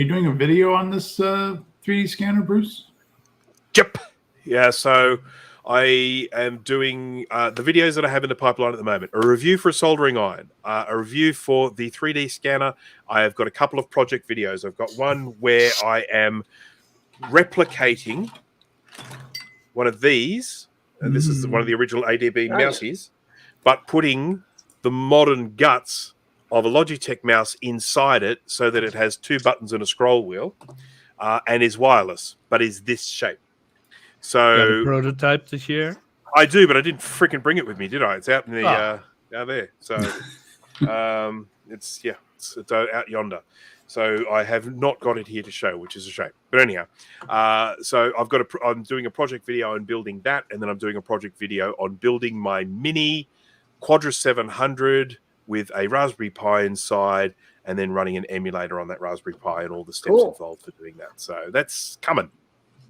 doing a video on this 3D scanner, Bruce? Yep. Yeah. So I am doing the videos that I have in the pipeline at the moment. A review for a soldering iron. A review for the 3D scanner. I have got a couple of project videos. I've got one where I am replicating one of these. And this is one of the original ADB mouses, but putting the modern guts of a Logitech mouse inside it so that it has 2 buttons and a scroll wheel and is wireless, but is this shape. So you got a prototype to share? I do, but I didn't freaking bring it with me, did I? It's out in the out there. So it's out yonder. So I have not got it here to show, which is a shame. But anyhow, so I'm doing a project video on building that, and then I'm doing a project video on building my mini Quadra 700 with a Raspberry Pi inside, and then running an emulator on that Raspberry Pi and all the steps involved for doing that. So that's coming.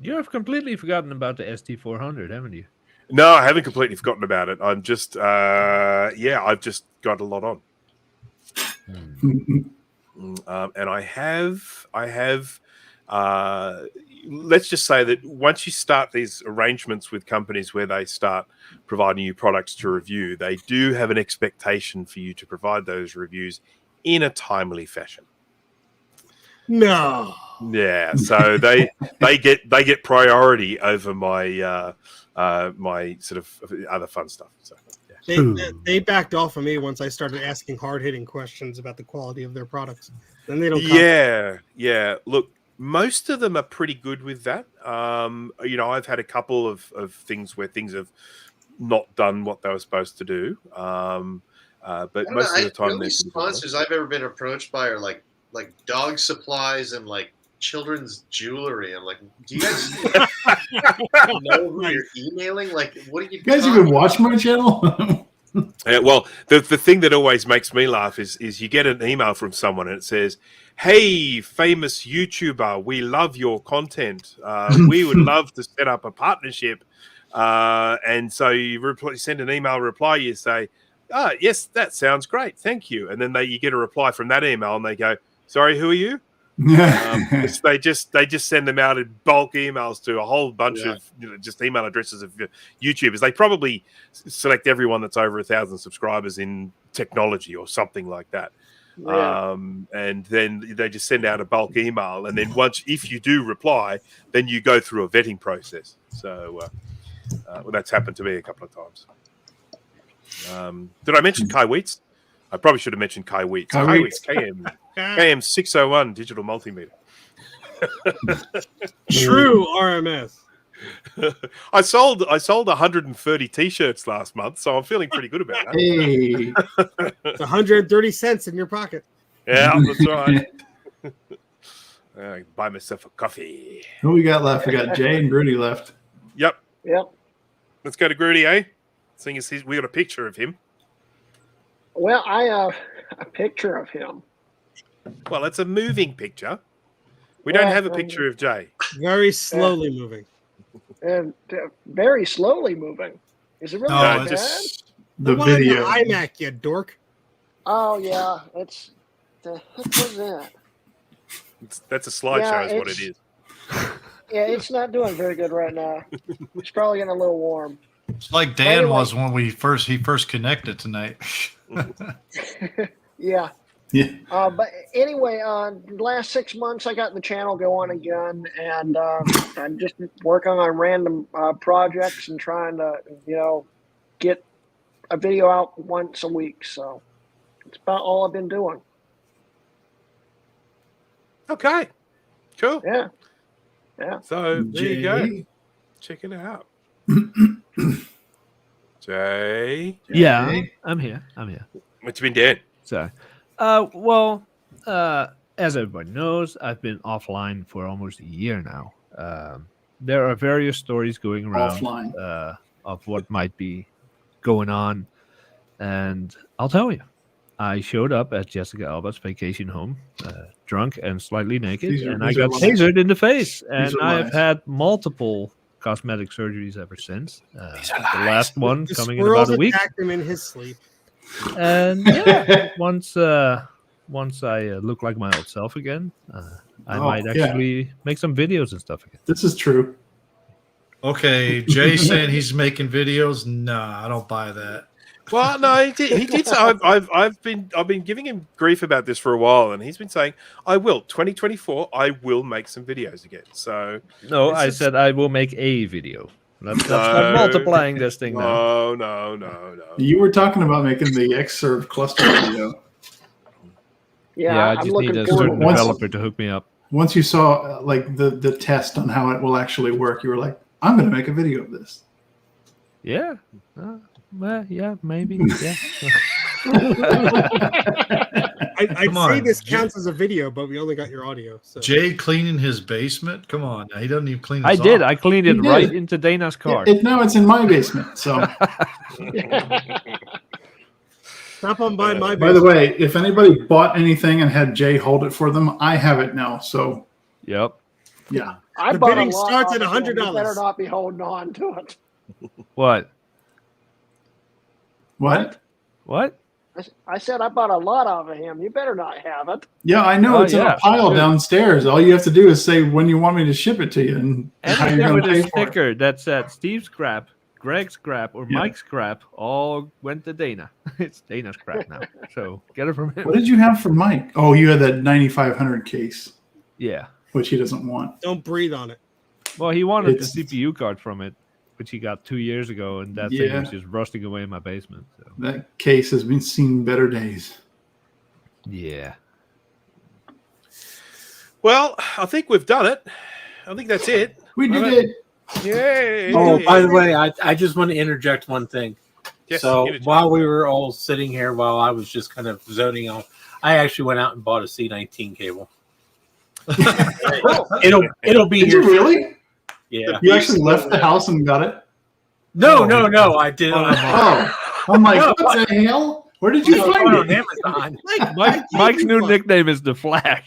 You have completely forgotten about the ST400, haven't you? No, I haven't completely forgotten about it. I'm just, I've just got a lot on. And I have let's just say that once you start these arrangements with companies where they start providing you products to review, they do have an expectation for you to provide those reviews in a timely fashion. No. Yeah, so they get priority over my my sort of other fun stuff. So they backed off of me once I started asking hard hitting questions about the quality of their products. Then they don't. Yeah. Look, most of them are pretty good with that. I've had a couple of things where things have not done what they were supposed to do. But most of the time, the only sponsors I've ever been approached by are like dog supplies and like children's jewelry. I'm like, do you guys know who you're emailing? Like, what are you guys even watch my channel? Well, the thing that always makes me laugh is you get an email from someone and it says, "Hey, famous YouTuber, we love your content. We would love to set up a partnership." And so you send an email reply. You say, "Oh, yes, that sounds great. Thank you." And then you get a reply from that email, and they go, "Sorry, who are you?" They just send them out in bulk emails to a whole bunch of just email addresses of YouTubers. They probably select everyone that's over 1,000 subscribers in technology or something like that. Yeah. And then they just send out a bulk email, and then if you do reply, then you go through a vetting process. So that's happened to me a couple of times. Did I mention Kai Wheats? I probably should have mentioned Kai Wheats. Kai Wheats, KM 601 digital multimeter. True RMS. I sold 130 t-shirts last month, so I'm feeling pretty good about that. Hey. It's 130 cents in your pocket. Yeah, that's right. I buy myself a coffee. Who we got left? We got Jay and Grudy left. Yep. Let's go to Grudy, eh? Seeing as we got a picture of him. Well, I have a picture of him. Well, it's a moving picture. We don't have a picture of Jay. Very slowly moving. And very slowly moving. Is it really that bad? The video. iMac, you dork. Oh, yeah. The heck was that? That's a slideshow is what it is. Yeah, it's not doing very good right now. It's probably getting a little warm. It's like Dan was when he first connected tonight. Yeah. But anyway, the last 6 months I got the channel going again, and I'm just working on random projects and trying to, get a video out once a week. So it's about all I've been doing. Okay. Cool. Yeah. So there you go. Check it out. Jay. Yeah, I'm here. What you been doing? So, as everybody knows, I've been offline for almost a year now. There are various stories going around of what might be going on, and I'll tell you. I showed up at Jessica Alba's vacation home, drunk and slightly naked, and I got tasered in the face. And I have had multiple cosmetic surgeries ever since. The last one coming in about a week. Attacked him in his sleep. And yeah, once I look like my old self again, I might actually make some videos and stuff again. This is true. Okay, Jay saying he's making videos. Nah, I don't buy that. Well, no, he did. So I've been giving him grief about this for a while, and he's been saying, "I will 2024. I will make some videos again." So no, I said I will make a video. Let's start multiplying this thing now. No. You were talking about making the Xserve cluster video. Yeah, I just need a certain developer to hook me up. Once you saw like the test on how it will actually work, you were like, "I'm going to make a video of this." Yeah. Well, yeah, maybe. Yeah. I'd say this counts as a video, but we only got your audio. So. Jay cleaning his basement? Come on. He doesn't even clean his off. I cleaned it right into Dana's car. Now it's in my basement. So. Stop on by my basement. By the way, if anybody bought anything and had Jay hold it for them, I have it now. So. Yep. Yeah. I the bought bidding a lot starts at $100. You better not be holding on to it. What? What? I said I bought a lot of him. You better not have it. Yeah, I know Oh, it's in yeah. a pile Dude. downstairs. All you have to do is say when you want me to ship it to you and how you're Anything going with to a pay for it. sticker that said Steve's crap, Greg's crap, or Yeah. Mike's crap all went to Dana. It's Dana's crap now. So get it from him. What did you have for Mike? Oh, you had that 9500 case, Yeah. which he doesn't want. Don't breathe on it. Well, he wanted It's- the CPU card from it, which he got 2 years ago, and that thing Yeah. was just rusting away in my basement. So That case has been seen better days. yeah. Well, I think we've done it. I think that's it. We did Alright. it. Yay! Oh, by the way, I just want to interject one thing. Yes, So interject. while we were all sitting here, while I was just kind of zoning off, I actually went out and bought a C19 cable. it'll be Did here. you really? Yeah. You actually left the house and got it? No, I did. Oh, I'm like, what the hell? Where did you on find it? Amazon. Mike's new nickname is the Flash.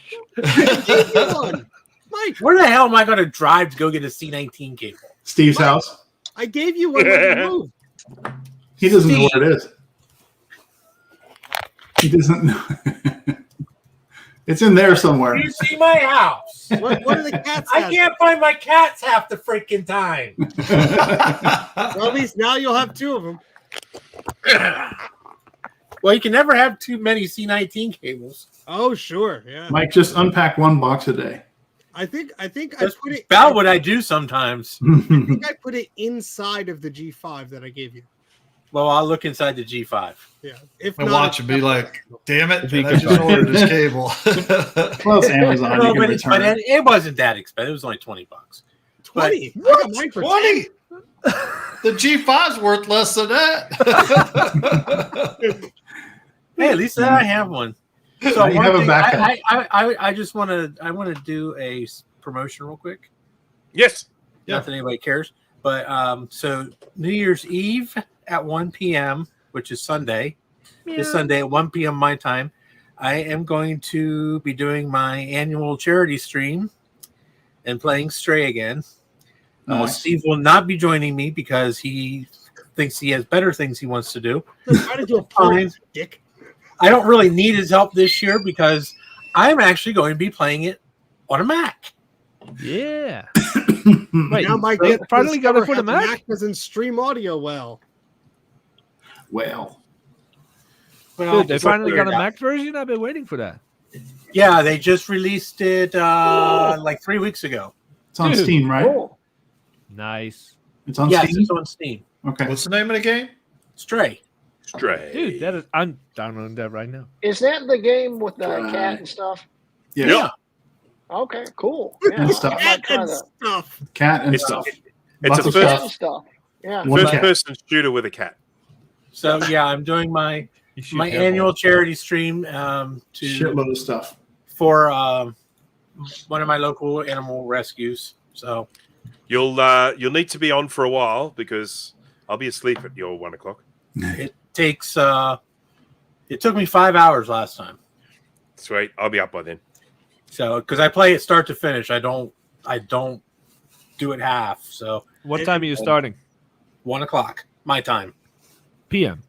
Mike, Where the hell am I going to drive to go get a C19 cable? Steve's house. I gave you one when you moved. He doesn't know Steve. where it is. He doesn't know. It's in there somewhere. Do you see my house? What are the cats? I have? can't find my cats half the freaking time. Well, at least now you'll have two of them. Well, you can never have too many C19 cables. Oh, sure, yeah. Mike, just unpack one box a day. I think I That's put it. about what I do sometimes. I think I put it inside of the G5 that I gave you. Well, I'll look inside the G5. Yeah. If And not, watch and be like, damn it, he I could just find ordered this cable. Well, it's Amazon. No, You can but return it. it wasn't that expensive. It was only $20. 20. I got mine for 20? The G5's worth less than that. Hey, at least I have one. So You one have a thing, backup. I just want to do a promotion real quick. Yes. Not that anybody cares, but so New Year's Eve at 1 p.m., which is Sunday, this Sunday at 1 p.m. my time, I am going to be doing my annual charity stream and playing Stray again. Nice. Steve will not be joining me because he thinks he has better things he wants to do. Try to do a pun, dick. I don't really need his help this year because I'm actually going to be playing it on a Mac. Yeah. Wait, Now Mike they gets finally got it for discover the how Mac? doesn't stream audio well. Well, Dude, they we'll finally figure got it a out. Mac version? I've been waiting for that. Yeah, they just released it like 3 weeks ago. it's on Dude. Steam, right? Cool. Nice. It's on Yes, Steam. it's on Steam. Okay. What's the name of the game? Stray. Stray. Dude, that is I'm downloading that right now. Is that the game with the Right. cat and stuff? Yeah. Yeah. Okay, cool. Yeah, And stuff. I might try And that. stuff. Cat and It's stuff. It's Lots a of first, stuff. Cat stuff. Yeah. One first cat. person shooter with a cat. So yeah, I'm doing my You should my have annual one. charity stream Shitload of stuff. for one of my local animal rescues. So You'll need to be on for a while because I'll be asleep at your 1 o'clock. it takes it took me 5 hours last time. Sweet. I'll be up by then. So because I play it start to finish, I don't do it half. So What time are you starting? 1 o'clock my time. PM.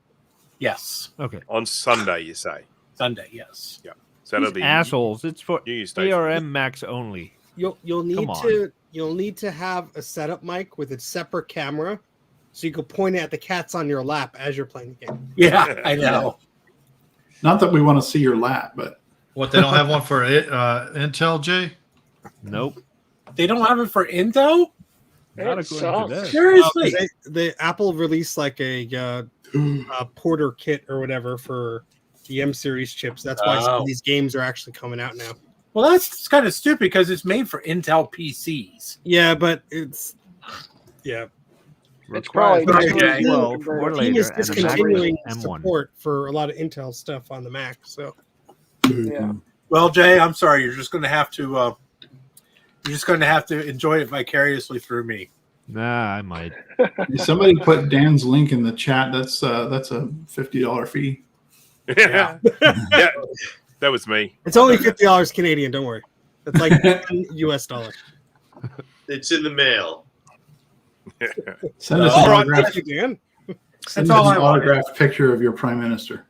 Yes, Okay. On Sunday, you say. Sunday. Yes. So that'll These be assholes. It's for New Year's Day. ARM Max only. You'll need Come on. to have a setup mic with a separate camera, so you can point it at the cats on your lap as you're playing the game. Yeah, I know. Not that we want to see your lap, but What, they don't have one for Intel, Jay? Nope. They don't have it for Indo. Not It according to sucks. this. Seriously. The Apple released like a porter kit or whatever for the M series chips. That's why some Oh. of these games are actually coming out now. Well, that's kind of stupid because it's made for Intel PCs. Yeah, but it's It's probably Requires just a 12 converter. or Team later is and a Mac discontinuing M1. support for a lot of Intel stuff on the Mac. So Yeah. Well, Jay, I'm sorry. You're just going to have to. You're just going to have to enjoy it vicariously through me. Nah, I might. somebody put Dan's link in the chat. That's a $50 fee. yeah. That was me. it's only $50 Canadian. Don't worry. That's like $10 US. It's in the mail. Send us All an right. autograph. Thank you, Dan. Send That's us all an I wanted. autographed picture of your prime minister.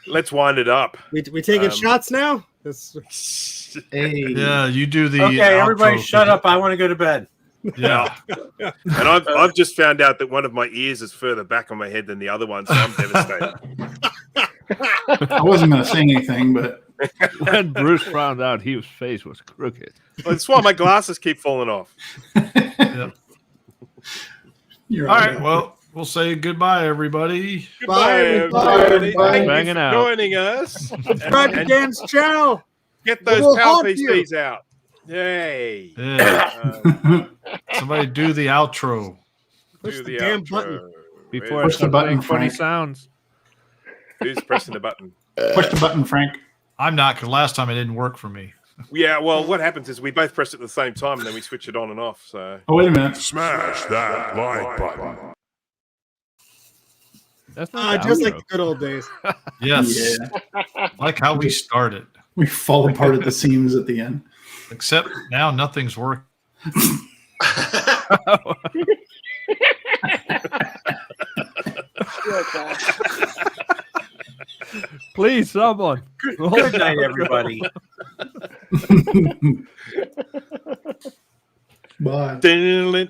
Let's wind it up. We taking shots now? Hey. Yeah, you do the. Okay, everybody, shut up. I want to go to bed. Yeah. And I've just found out that one of my ears is further back on my head than the other one, so I'm devastated. I wasn't going to say anything, but When Bruce found out his face was crooked. Well, that's why my glasses keep falling off. Yeah. you're All right. Well, we'll say goodbye, everybody. Goodbye, everybody. everybody. Thank you Banging for out. joining us. Subscribe to Dan's channel. Get those We'll Power haunt you. PCs out. Yay. Yeah. Somebody do the outro. Push Do the the damn outro. button. Before I Push the start button, playing funny Frank. sounds. Who's pressing the button? push the button, Frank. I'm not, because last time it didn't work for me. Yeah, well, what happens is we both press it at the same time and then we switch it on and off. So Oh, wait a minute. Smash that like button. That's not the Just outro. like the good old days. Yes. Yeah. Like how we started. We fall apart at the seams at the end. Except now nothing's working. Please, someone. Good night, everybody. Bye. Diddle-it,